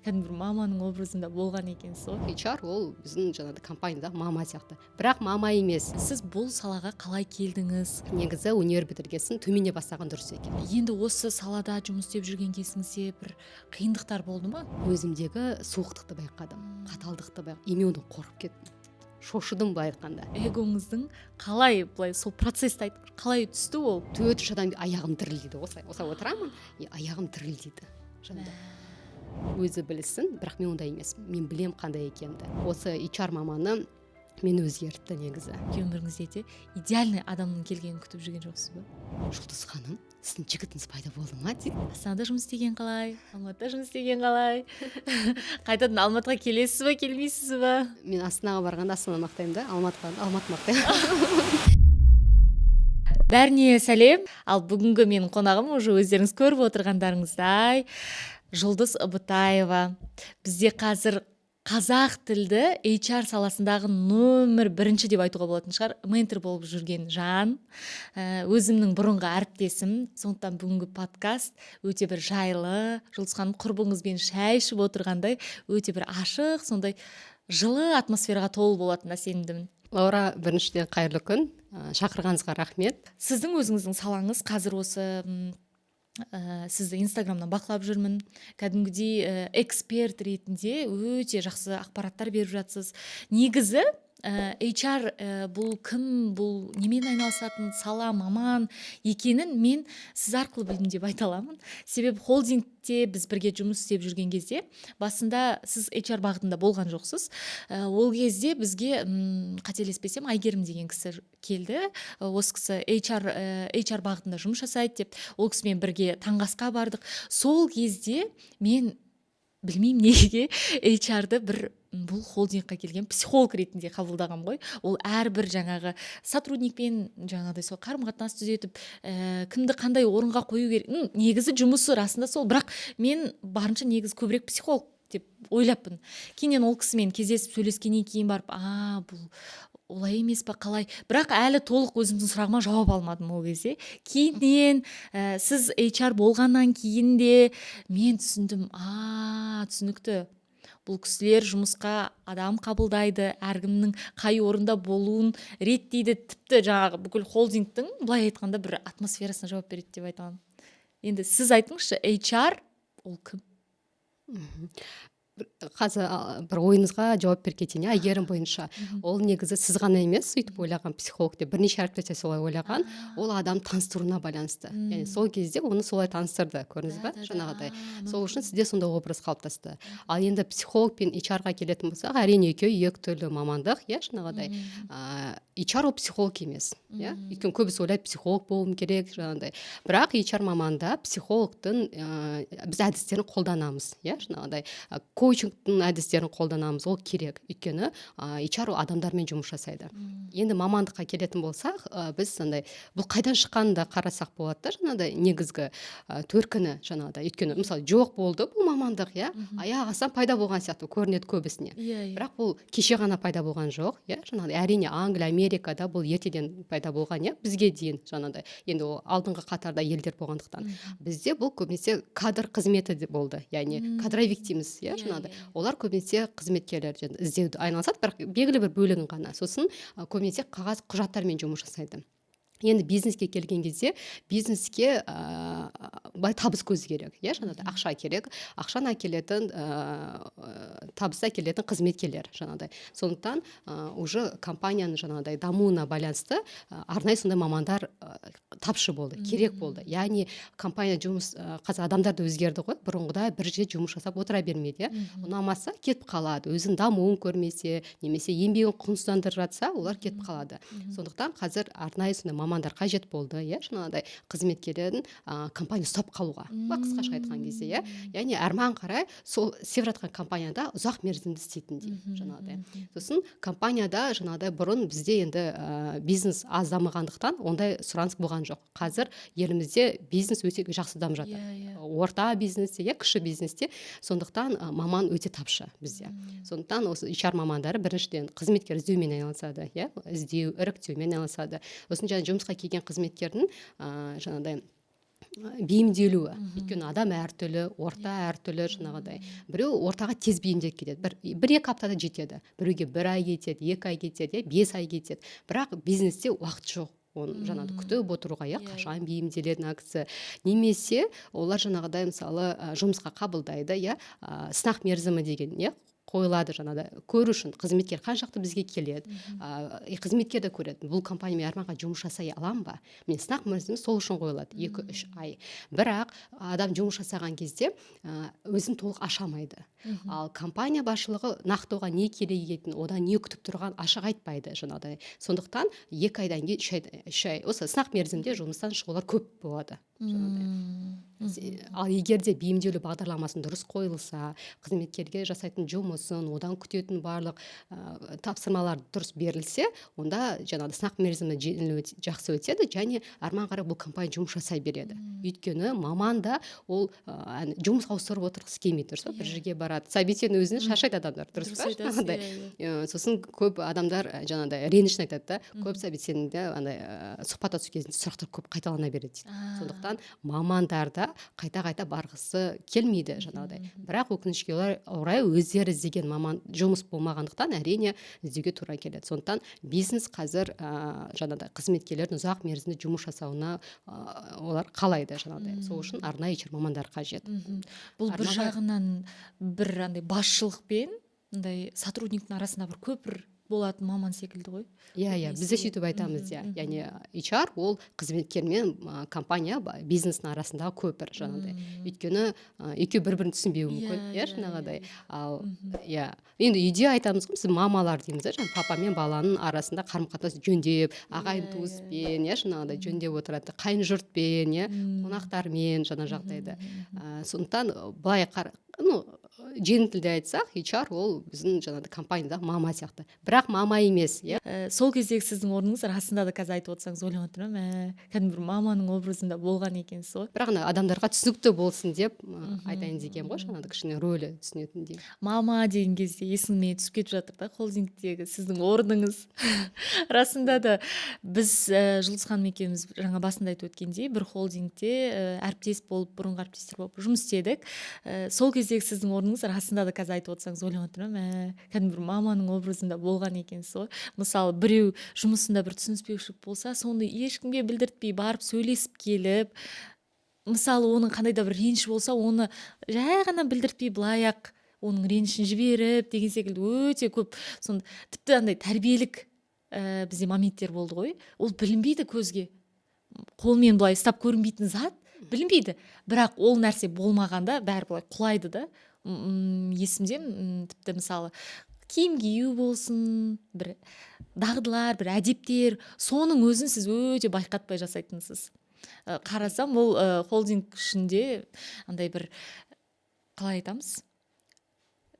кәдімгі бір маманың образында болған екенсіз ғой. HR ол біздің жаңағы компанияда мама сияқты, бірақ мама емес. Сіз бұл салаға қалай келдіңіз? Негізі универ бітіргесін төмене бастаған дұрыс екен. Енді осы салада жұмыс істеп жүрген кезіңізде бір қиындықтар болды ма? Өзімдегі суықтықты байқадым, қаталдықты байқадым, имеуді қорқып кеттім. Шошыдым былай айтқанда. Эгоңыздың қалай былай сол процессті айтып қалай түсті ол? 4 адам аяғым дірілдейді. Осылай отырамын, аяғым дірілдейді. Өзі білсін, бірақ мен ондай емеспін. Мен білем қандай екенді. Осы HR маманы мен өзгертті негізі. Өміріңізде де идеальный адамның келгенін күтіп жүрген жоқсыз ба? Жұлдыз ханым, сіздің жігітіңіз пайда болды ма дейді. Астанада жұмыс істеген қалай? Алматыда жұмыс істеген қалай? Қайтадан Алматыға келесіз ба, келмейсіз ба? Мен Астанаға барғанда Астана мақтаймын да, Алматы мақтаймын. Бәріне сәлем. Ал бүгінгі менің қонағым уже өздеріңіз көріп отырғандарыңыздай Жұлдыз Ыбытаева. Бізде қазір қазақ тілді HR саласындағы номер 1 деп айтуға болатын шығар, ментор болып жүрген жан. Өзімнің бұрынғы әріптесім. Сондықтан бүгінгі подкаст өте бір жайлы, Жұлдыз ханым құрбыңызбен шай ішіп отырғандай, өте бір ашық, сондай жылы атмосфераға толы болатынына сенімдімін. Лаура, біріншіден қайырлы күн. Шақырғаныңызға рахмет. Сіздің өзіңіздің салаңыз қазір осы сізді инстаграмнан бақылап жүрмін. Кәдімгідей эксперт ретінде өте жақсы ақпараттар беріп жатсыз. Негізі HR бұл кім, бұл немен айналысатын сала, маман екенін мен сіз арқылы білдім деп айта аламын. Себебі холдингте біз бірге жұмыс істеп жүрген кезде басында сіз HR бағытында болған жоқсыз. Ол кезде бізге қателеспесем Айгерім деген кісі келді. Осы кісі HR бағытында жұмыс жасайды деп, ол кісімен бірге таңғы асқа бардық. Сол кезде мен білмеймін неге HR-ды бұл холдингқа келген психолог ретінде қабылдаған ғой. Ол әрбір жаңағы сотрудникпен жаңағыдай сол қарым-қатынас түзетіп, кімді қандай орынға қою керек. Негізі жұмысы расында сол, бірақ мен барынша негізі көбірек психолог деп ойлаппын. Кейіннен ол кісімен кездесіп сөйлескеннен кейін барып, бұл олай емес па, қалай? Бірақ әлі толық өзімнің сұрағыма жауап алмадым ол кезде. Кейіннен сіз HR болғаннан кейін де мен түсіндім, түсінікті. Бұл кісілер жұмысқа адам қабылдайды, әркімнің қай орында болуын реттейді, тіпті жаңағы бүкіл холдингтің былай айтқанда бір атмосферасына жауап береді деп айтамын. Енді сіз айтыңызшы, HR ол кім? Қазір бір ойыңызға жауап беріп кетейін. Әйгерім бойынша ол негізі сіз ғана емес, сөйтіп ойлаған психолог деп бірнеше әріптестер солай ойлаған. Ол адам таныстыруына байланысты. Яғни сол кезде оны солай таныстырды, көрдіңіз ба? Жаңағыдай. Сол үшін сізде сондай образ қалыптасты. Ал енді психолог пен HR-ға келетін болсақ, әрине екеуі екі түрлі мамандық, жаңағыдай. HR ол психолог емес, өйткені көбісі ойлайды психолог болуым керек, жаңағыдай. Бірақ HR маманда психологтың біз әдістерін қолданамыз, жаңағыдай. Коучингтің әдістерін қолданамыз, ол керек. Өйткені HR адамдармен жұмыс жасайды. Енді мамандыққа келетін болсақ, біз бұл қайдан шыққанын да қарасақ болады да, жаңағыдай негізгі төркіні жаңағыдай. Өйткені мысалы жоқ болды бұл мамандық, аяқ астынан пайда болған сияқты көрінеді көбісіне. Бірақ бұл кеше ғана пайда болған жоқ, жаңағыдай. Әрине Англия, Америкада бұл ертеден пайда болған, бізге дейін жаңағыдай. Енді ол алдыңғы қатарда елдер болғандықтан. Бізде бұл көбінесе кадр қызметі болды, яғни кадровик дейміз, олар көбінесе қызметкерлер іздеуді айналысады, бірақ белгілі бір бөлігін ғана. Сосын көбінесе қағаз құжаттармен жұмыс жасайды. Енді бизнеске келген кезде бизнеске бай табыс көзі керек, жаңағыдай ақша керек, ақшаны әкелетін табысты әкелетін қызметкерлер жаңағыдай. Сондықтан уже компанияның жаңағыдай дамуына байланысты арнайы сондай мамандар тапшы болды, керек болды. Яғни компания жұмыс қазір адамдарды өзгерді ғой, бұрынғыдай бір жерде жұмыс жасап отыра бермейді, ұнамаса кетіп қалады, өзінің дамуын көрмесе, немесе еңбегін құнсыздандырып жатса, олар кетіп қалады. Сондықтан қазір арнайы сондай мамандар қажет болды, жаңағыдай қызметкерлерін компания ұстап қалуға. Қысқаша айтқан кезде, яғни әрмен қарай сол істеп жатқан компанияда ұзақ мерзімді істейтіндей, жаңағыдай. Сосын компанияда жаңағыдай бұрын бізде енді бизнес аз дамығандықтан ондай сұраныс болған жоқ. Қазір елімізде бизнес өте жақсы дамып жатыр. Орта бизнесте, кіші бизнесте, сондықтан маман өте тапшы бізде. Сондықтан осы HR мамандары біріншіден қызметкер іздеумен айналысады, іздеу, іріктеумен айналысады. Сосын жұмысқа келген қызметкердің жаңағыдай бейімделуі. Өйткені адам әртүрлі, орта әртүрлі, жаңағыдай. Біреу ортаға тез бейімделіп кетеді. Бір екі аптада жетеді. Біреуге 1 ай кетеді, 2 ай кетеді, 5 ай кетеді. Бірақ бизнесте уақыт жоқ. Оны жаңағы күтіп отыруға, қашан бейімделеді мына кісі. Немесе олар жаңағыдай мысалы жұмысқа қабылдайды, сынақ мерзімі деген, қойылады жаңада көру үшін қызметкер қаншақты бізге келеді, қызметкер де көреді, бұл компаниямен арманға жұмыс жасай алам ба, мен сынақ мерзімі сол үшін қойылады 2-3 ай. Бірақ адам жұмыс жасаған кезде өзін толық аша алмайды. Ал компания басшылығы нақты оған не керек екенін, одан не күтіп тұрған ашық айтпайды жаңағыдай. Сондықтан 2 айдан кейін 3 ай осы сынақ мерзімде жұмыстан шығулар көп болады. Ал егер де бейімделу бағдарламасын дұрыс қойылса, қызметкерге жасайтын жұмысын, одан күтетін барлық тапсырмалар дұрыс берілсе, онда жаңағы сынақ мерзімі жақсы өтеді, және арман қарай бұл компания жұмыс жасай береді. Өйткені маман да ол жұмыс ауыстырып отырғысы келмейді, дұрыс па? Бір жерге барады. Собеседование өзінен шаршайды адамдар, дұрыс па? Сосын көп адамдар жаңағыдай ренішін айтады да, көп собеседованияда сұхбатта түскен кезінде сұрақтар көп қайталана береді. Сондықтан мамандарда қайта барғысы келмейді жаңағыдай. Бірақ өкінішке орай өздері іздеген маман жұмыс болмағандықтан әрине іздеуге тура келеді. Сондықтан бизнес қазір жаңағыдай қызметкерлердің ұзақ мерзімді жұмыс жасауына олар қалайды жаңағыдай. Сол үшін арнайы HR мамандар қажет. Бұл бір жағынан бір басшылықпен сотрудниктің арасында бір көпір болатын маман секілді ғой. Біз де сөйтіп айтамыз. Яғни HR ол қызметкер мен компания бизнестің арасындағы көпір жаңағыдай. Өйткені екеуі бір-бірін түсінбеуі мүмкін, жаңағыдай. Ал енді үйде айтамыз ғой, біз мамалар дейміз, папа мен баланың арасында қарым-қатынас жөндеп, ағайын туыспен, жаңағыдай жөндеп отырады, қайын жұртпен, қонақтармен жаңа жағдайда. Сондықтан былай жеңіл тілде айтсақ, HR ол біздің жаңағы компанияда мама сияқты. Бірақ мама емес, Сол кездегі сіздің орныңыз расында да қазір айтып отырсаңыз ойлап отырмын, кәдімгі бір маманың образында болған екенсіз ғой. Бірақ адамдарға түсінікті болсын деп айтайын деген ғой, жаңағы кішкене рөлі түсінетіндей. Мама деген кезде есіме түсіп кетіп жатыр да, холдингтегі сіздің орныңыз. Расында да біз Жұлдыз ханым екеуміз жаңа басында айтып өткендей, бір холдингте әріптес болып, бұрынғы әріптестер болып жұмыс істедік. Сол кездегі сіздің орныңыз расында да қазір айтып отырсаңыз ойлап отырмын, кәдімгі бір маманың образында болған екенсіз ғой. Мысалы, біреу жұмысында бір түсініспеушілік болса, соны ешкімге білдіртпей барып сөйлесіп келіп, мысалы, оның қандай да бір реніш болса, оны жай ғана білдіртпей былай-ақ оның ренішін жіберіп деген секілді өте көп, тіпті андай тәрбиелік бізде моменттер болды ғой. Ол білінбейді көзге. Қолмен былай ұстап көрінбейтін зат білінбейді. Бірақ ол нәрсе болмағанда бәрі былай құлайды да. Есімде тіпті мысалы киім кию болсын, бір дағдылар, бір әдептер, соның өзін сіз өте байқатпай жасайтынсыз. Қарасам, ол холдинг ішінде андай бір, қалай айтамыз,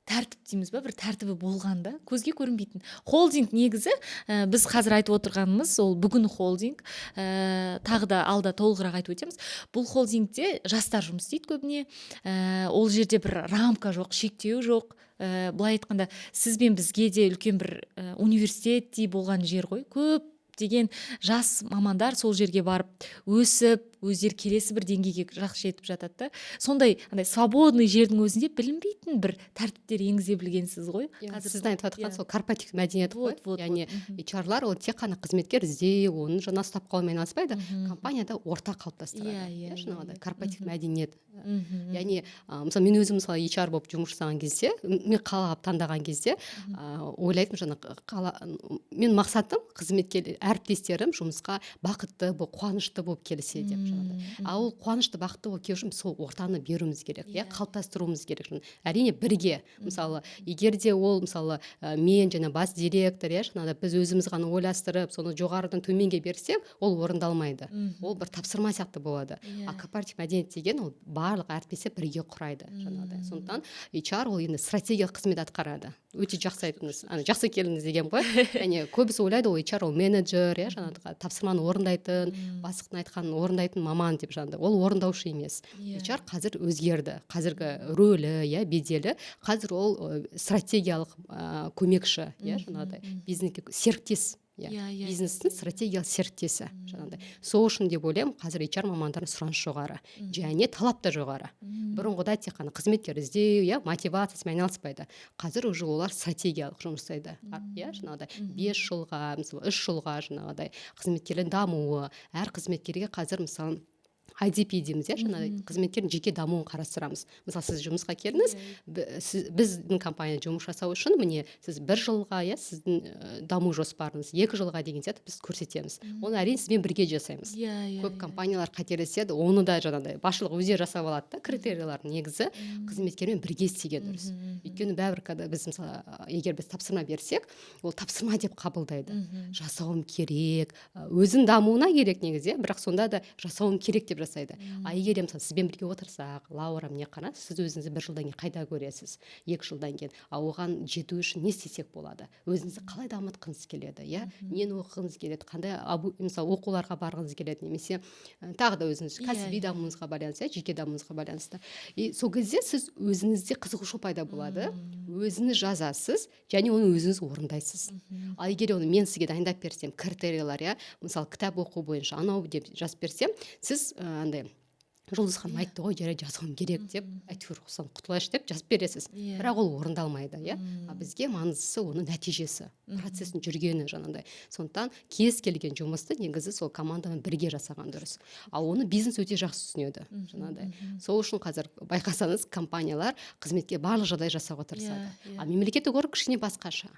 тәртіп дейміз ба, бір тәртібі болғанда көзге көрінбейтін. Холдинг негізі біз қазір айтып отырғанымыз ол бүгін холдинг, тағы да алда толығырақ айтып өтеміз. Бұл холдингте жастар жұмыс істейді көбіне, ол жерде бір рамка жоқ, шектеу жоқ. Былай айтқанда сіз бен бізге де үлкен бір университеттей болған жер ғой. Көп деген жас мамандар сол жерге барып өсіп, өздері келесі бір деңгейге жақсы жетіп жатады да. Сондай свободный жердің өзінде білінбейтін бір тәртіптер енгізе білгенсіз ғой. Сіздің айтып жатқан сол корпоративтік мәдениет ғой. Яғни HR-лар ол тек қана қызметкер іздеу, оны жаңа ұстап қалумен айналыспайды, компанияда орта қалыптастырады. Жаңағыдай корпоративтік мәдениет. Яғни мысалы мен өзім мысалы HR болып жұмыс жасаған кезде, мен қала таңдаған кезде ойлайтын мен мақсатым қызметкер әріптестерім жұмысқа бақытты болып, қуанышты болып келсе деп. Ал қуанышты бақытты болып келу үшін сол ортаны беруіміз керек, қалыптастыруымыз керек. Әрине бірге, мысалы, егер де ол мысалы мен және бас директор, біз өзіміз ғана ойластырып, соны жоғарыдан төменге берсек, ол орындалмайды. Ол бір тапсырма сияқты болады. А корпоративтік мәдениет деген ол барлық әріптестер бірге құрайды. Сондықтан HR ол енді стратегиялық қызмет атқарады. Өте жақсы айтыңыз, жақсы келдіңіз деген ғой. Яғни көбісі ойлайды ол HR ол менеджер, тапсырманы орындайтын, бастықтың айтқанын орындайтын маман деп жанды. Ол орындаушы емес. HR қазір өзгерді. Қазіргі рөлі, беделі, қазір ол стратегиялық көмекші, бизнеске серіктес бизнестің стратегиялық серіктесі жаңағыдай. Сол үшін деп ойлаймын, қазір HR мамандарының сұраныс жоғары және талап та жоғары. Бұрынғыда тек қана қызметкер іздеу, мотивациясымен айналыспайды. Қазір уже олар стратегиялық жұмыс жасайды. Жаңағыдай 5 жылға, мысалы 3 жылға жаңағыдай қызметкердің дамуы, әр қызметкерге қазір мысалы IDP дейміз, жаңағы қызметкердің жеке дамуын қарастырамыз. Мысалы сіз жұмысқа келдіңіз, біздің компания жұмыс жасау үшін міне сіз 1 жылға, сіздің даму жоспарыңыз 2 жылға деген сияқты біз көрсетеміз. Оны әрине сізбен бірге жасаймыз. Көп компаниялар қателеседі, оны да жаңағыдай басшылық өздері жасап алады да, критериялардың негізі қызметкермен бірге істеген дұрыс. Өйткені бәрібір біз мысалы егер біз тапсырма берсек, ол тапсырма деп қабылдайды. Жасауым керек, өзінің дамуына керек негізі, бірақ сонда да жасауым керек деп жасайды. Егер мысалы сізбен бірге отырсақ, Лаура, міне қара, сіз өзіңізді 1 жылдан кейін қайда көресіз, 2 жылдан кейін, оған жету үшін не істесек болады, өзіңізді қалай дамытқыңыз келеді, нені оқығыңыз келеді, қандай мысалы оқуларға барғыңыз келеді, немесе тағы да өзіңіз кәсіби дамуыңызға байланысты, жеке дамуыңызға байланысты. Сол кезде сіз өзіңізде қызығушылық пайда болады, өзіңіз жазасыз және оны өзіңіз орындайсыз. Егер оны мен сізге дайындап берсем, критериялар, мысалы кітап оқу бойынша анау деп жазып берсем, сіз андай Жұлдыз ханым айтты ғой, жарайды жазуым керек деп, әйтеуір осыдан құтылайыншы деп жазып бересіз. Бірақ ол орындалмайды, бізге маңыздысы оның нәтижесі, процестің жүргені жаңағыдай. Сондықтан кез келген жұмысты негізі сол командамен бірге жасаған дұрыс. Оны бизнес өте жақсы түсінеді, жаңағыдай. Сол үшін қазір байқасаңыз, компаниялар қызметке барлық жағдай жасауға тырысады. Мемлекеттік орган кішкене басқаша.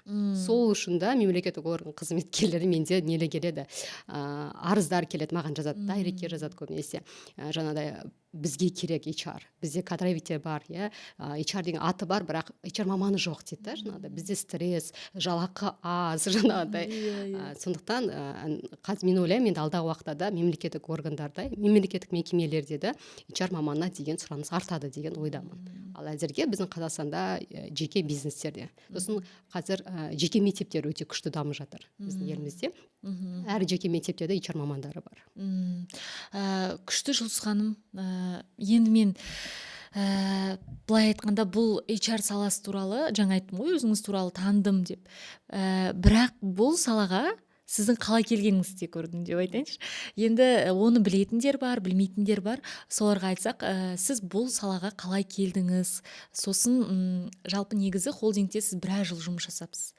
Сол үшін да мемлекеттік орган қызметкерлері менде неле келеді, арыздар келеді, маған жазады, дайректке жазады көбінесе. Жаңағыдай бізге керек HR, бізде кадровиктер бар, HR деген аты бар, бірақ HR маманы жоқ дейді, жаңағыдай. Бізде стресс, жалақы аз, жаңағыдай. Сондықтан қазір мен ойлаймын, енді алдағы уақытта мемлекеттік органдарда, мемлекеттік мекемелерде де HR маманына деген сұраныс артады деген ойдамын. Ал әзірге біздің Қазақстанда жеке бизнестерде. Сосын қазір жеке мектептер өте күшті дамып жатыр біздің елімізде. Әр жеке мектептерде HR мамандары бар. Күшті, Жұлдыз ханым. Енді мен былай айтқанда бұл HR саласы туралы, жаңа айттым ғой, өзіңіз туралы таныдым деп. Бірақ бұл салаға сіздің қалай келгеніңізді көрдім деп айтайыншы. Енді оны білетіндер бар, білмейтіндер бар. Соларға айтсақ, сіз бұл салаға қалай келдіңіз? Сосын жалпы негізі холдингте сіз 1 жыл жұмыс жасапсыз.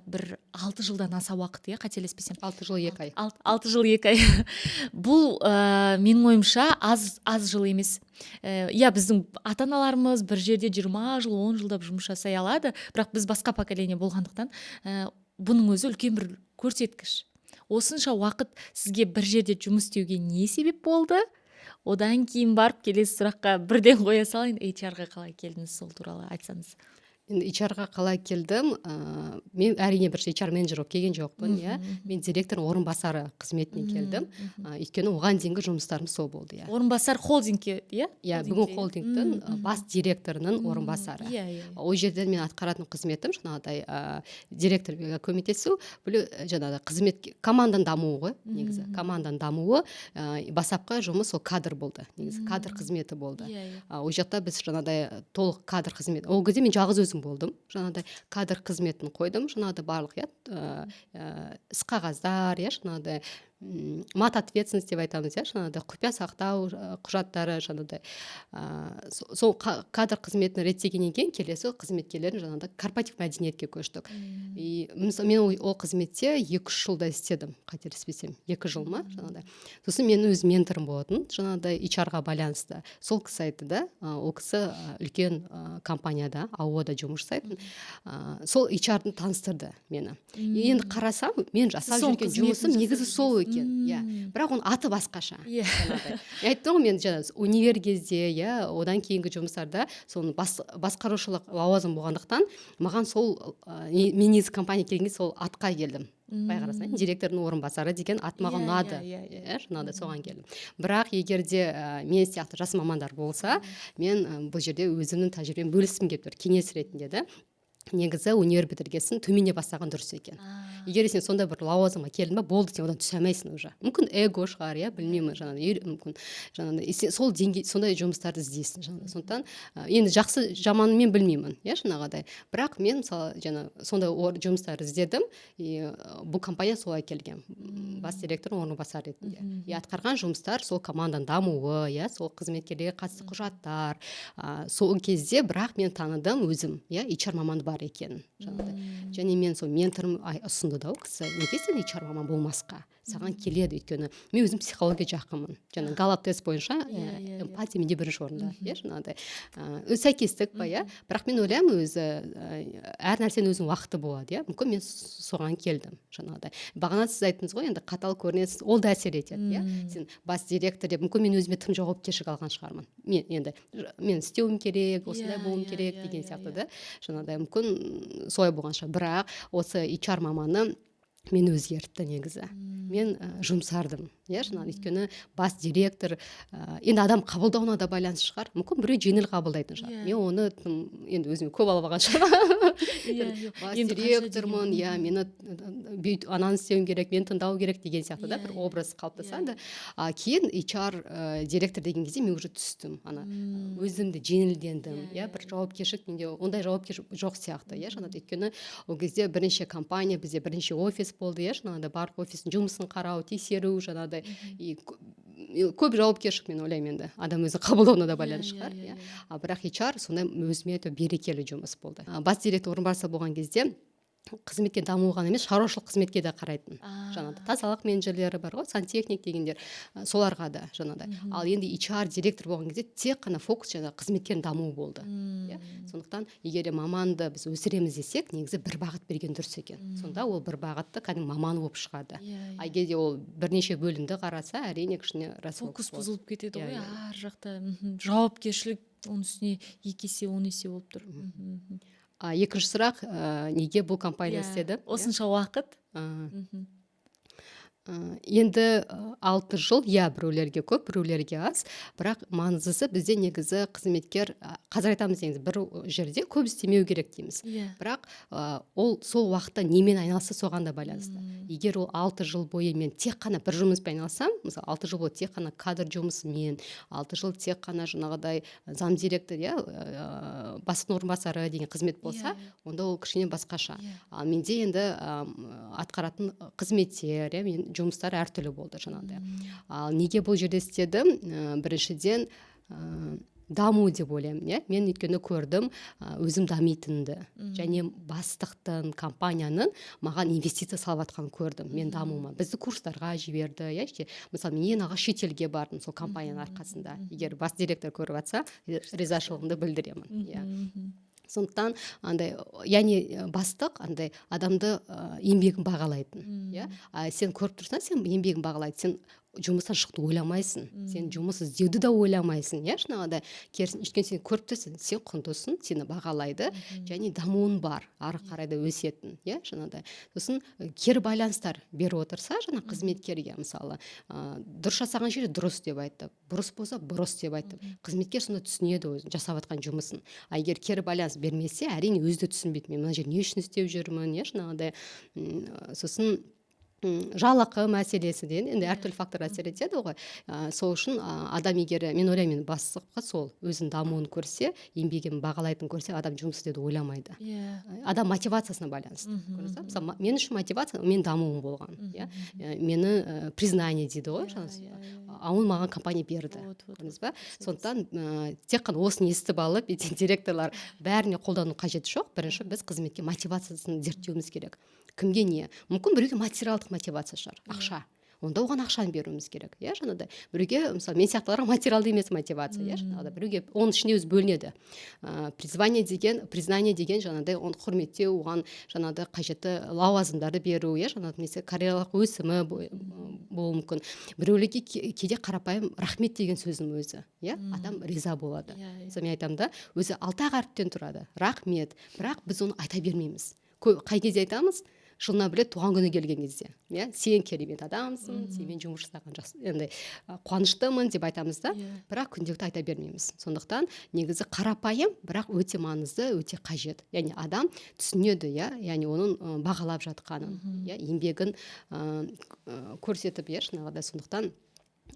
Бір 6 жылдан аса уақыт, қателеспесем. 6 жыл 2 ай. 6 жыл 2 ай. Бұл менің ойымша аз жыл емес. Біздің ата-аналарымыз бір жерде 20 жыл, 10 жылдап жұмыс жасай алады, бірақ біз басқа поколение болғандықтан бұның өзі үлкен бір көрсеткіш. Осынша уақыт сізге бір жерде жұмыс істеуге не себеп болды? Одан кейін барып келесі сұраққа бірден қоя салайын, HR-ға қалай келдіңіз, сол туралы айтсаңыз. Енді HR-ға қалай келдім? Мен әрине бір HR менеджер болып келген жоқпын, мен директордың орынбасары қызметіне келдім. Өйткені оған дейінгі жұмыстарым сол болды, Орынбасар холдингке, бүгін холдингтің бас директорының орынбасары. Ол жерден мен атқаратын қызметім жаңағыдай директорға көмектесу, жаңағыдай қызмет команданың дамуы ғой, негізі. Команданың дамуы, бастапқы жұмыс ол кадр болды, негізі кадр қызметі болды. Ол жақта біз жаңағыдай толық кадр қызметі. Ол кезде мен жалғыз өзім болдым, жаңағыдай кадр қызметін қойдым, жаңағыдай барлық іс қағаздар, жаңағыдай мат ответственность деп айтамыз, жаңағыдай құпия сақтау құжаттары, жаңағыдай сол кадр қызметін реттегеннен кейін келесі қызметкерлерін жаңағыдай корпоратив мәдениетке көштік. Мен ол қызметте 2-3 жылда істедім, қателеспесем, 2 жыл ма, жаңағыдай. Сосын мен өз менторым болатын, жаңағыдай HR-ға байланысты. Сол кісі айтты да, ол кісі үлкен компанияда, АО-да жұмыс жасайтын. Сол HR-ды таныстырды мені. Енді қарасам, мен жасап жүрген жұмысым негізі сол екен. Бірақ оның аты басқаша. Айттым ғой, мен универ кезде, одан кейінгі жұмыстарда соны басқарушылық лауазым болғандықтан, маған сол мен негізі компания келгенде сол атқа келдім. Байқарасың, директордың орынбасары деген ат маған ұнады. Жаңағыдай соған келдім. Бірақ егерде мен сияқты жас мамандар болса, мен бұл жерде өзімнің тәжірибемді бөліскім келіп тұр, кеңес ретінде де. негізі универ бітіргесін төмене бастаған дұрыс екен. Егер сен сондай бір лауазымға келдің ба, болды, сен одан түсе алмайсың уже. Мүмкін эго шығар, иә, білмеймін, мүмкін сен сол деңгей сондай жұмыстарды іздейсің сондықтан енді жақсы жаманын мен білмеймін, иә, жаңағыдай. Бірақ мен мысалы сондай жұмыстарды іздедім, и бұл компания солай келген. Бас директордың орынбасары ретінде. И атқарған жұмыстар сол команданың дамуы, иә, сол қызметкерге қатысты құжаттар. Сол кезде бірақ мен таныдым өзім, иә, HR маманды бар екенін. Және мен сол менторым ұсынды да, ол кісі, неге сен HR маман болмасқа? Саған келеді, өйткені мен өзім психология жақынмын. Галлап тест бойынша эмпатия менде бірінші орында, иә, жаңағыдай. Сәйкестік па, иә? Бірақ мен ойлаймын, өзі әр нәрсенің өзінің уақыты болады, иә? Мүмкін мен соған келдім, жаңағыдай. Бағана сіз айттыңыз ғой, енді қатал көрінесіз, ол да әсер етеді, иә? Сен бас директор деп, мүмкін мен өзіме тым жауапкершілік алған шығармын. Мен істеуім керек, осындай болуым керек деген сияқты да. Жаңағыдай мүмкін солай болған шығар. Бірақ осы HR маманы мен өзгертті негізі. Мен жұмсардым, иә, өйткені бас директор енді адам қабылдауына да байланысты шығар. Мүмкін біреу жеңіл қабылдайтын шығар. Мен оны енді өзіме көп алып алған шығар. Бас директормын, иә, мені ананы істеуім керек, мен тыңдау керек деген сияқты да бір образ қалыптасады. Кейін HR директор деген кезде мен уже түстім, өзімді жеңілдендім, иә, бір жауапкершілік менде ондай жауапкершілік жоқ сияқты, иә, өйткені ол кезде бірнеше компания, бізде бірнеше офис болды, иә, барлық офистің жұмысын қарау, тексеру, жаңағыдай, и көп жауапкершілік, мен ойлаймын, енді адам өзі қабылдауына да байланысты шығар, иә. Бірақ HR сондай өзіме берекелі жұмыс болды. Бас директор орынбасары болған кезде қызметке даму ғана емес, шаруашылық қызметке де қарайтын. Тазалық менеджерлері бар ғой, сантехник дегендер, соларға да жаңағыдай. Ал енді HR директор болған кезде тек қана фокус қызметкердің дамуы болды. Сондықтан егер маманды біз өсіреміз десек, негізі бір бағыт берген дұрыс екен. Сонда ол бір бағытты кәдімгі маман болып шығады. Егер ол бірнеше бөлімді қараса, әрине кішкене фокус бұзылып кетеді ғой, ар жақта жауапкершілік оның үстіне 2 есе 10 есе болып тұр. Екінші сұрақ, неге бұл компания істеді? Осынша уақыт? Енді 6 жыл, иә, біреулерге көп, біреулерге аз, бірақ маңыздысы бізде негізі қызметкер, қазір айтамыз деңіз, бір жерде көп істемеу керек дейміз. Бірақ ол сол уақытта немен айналысса соған да байланысты. Егер ол 6 жыл бойы мен тек қана бір жұмыспен айналсам, мысалы 6 жыл бойы тек қана кадр жұмысымен, 6 жыл тек қана жаңағыдай зам директор, бастықтың орынбасары деген қызмет болса, онда ол кішкене басқаша. Ал менде енді атқаратын қызметтер, мен жұмыстар әртүрлі болды жаңағыдай. Ал неге бұл жерде істедім? Біріншіден даму деп ойлаймын, иә. Мен өйткені көрдім өзім дамитынды, және бастықтың, компанияның маған инвестиция салып жатқанын көрдім. Мен дамуыма. Бізді курстарға жіберді, иә. Мысалы, мен ең алғаш шетелге бардым сол компанияның арқасында. Егер бас директор көріп жатса, ризашылығымды білдіремін, иә. Сондықтан яғни бастық адамды еңбегін бағалайтын, иә. Сен көріп тұрсаң, сен еңбегін бағалайды, сен жұмыстан шықты ойламайсың, сен жұмыс іздеуді да ойламайсың, иә, жаңағыдай. Керісінше сен көріп тұрсың, сен құндысың, сені бағалайды, және дамуын бар, ары қарай да өсетін, иә, жаңағыдай. Сосын кері байланыстар беріп отырса, қызметкерге, мысалы, дұрыс жасаған жерде дұрыс деп айтты, бұрыс болса бұрыс деп айтты. Қызметкер сонда түсінеді өзін жасап жатқан жұмысын. Егер кері байланыс бермесе, әрине өзі де түсінбейді, мен мына жерде не үшін істеп жүрмін, иә, жаңағыдай. Сосын жалақы мәселесі деген енді әртүрлі фактор әсер етеді ғой. Сол үшін адам егер, мен ойлаймын, бастыққа сол өзінің дамуын көрсе, еңбегін бағалайтын көрсе, адам жұмыс істеуді ойламайды. Адам мотивациясына байланысты. Мысалы, мен үшін мотивация мен дамуым болған, иә. Мені признание дейді ғой, оны маған компания берді. Сондықтан тек қана осыны естіп алып, директорлар бәріне қолдану қажеті жоқ. Бірінші біз қызметке мотивациясын зерттеуіміз керек. Кімге не? Мүмкін біреуге материалдық мотивация шығар, ақша. Онда оған ақшаны беруіміз керек, иә, жаңағыдай. Біреуге, мысалы, мен сияқтыларға материалды емес мотивация, иә, жаңағыдай. Біреуге оның ішінде өзі бөлінеді. Признание деген жаңағыдай, оны құрметтеу, оған жаңағыдай қажетті лауазымдарды беру, иә, жаңағыдай, карьералық өсімі болуы мүмкін. Біреулерге кейде қарапайым рахмет деген сөздің өзі, иә, адам риза болады. Мен айтамын да, өзі 6 harfтен тұрады. Рахмет. Бірақ біз оны айта бермейміз. Қай кезде айтамыз? жылына бір рет туған күні келген кезде, иә, сен керемет адамсың, сенімен жұмыс жасаған жақсы, енді қуаныштымын деп айтамыз да, бірақ күнделікті айта бермейміз. Сондықтан негізі қарапайым, бірақ өте маңызды, өте қажет. Яғни адам түсінеді, иә, яғни оның бағалап жатқанын, иә, еңбегін көрсетіп, иә, шынағыдай. Сондықтан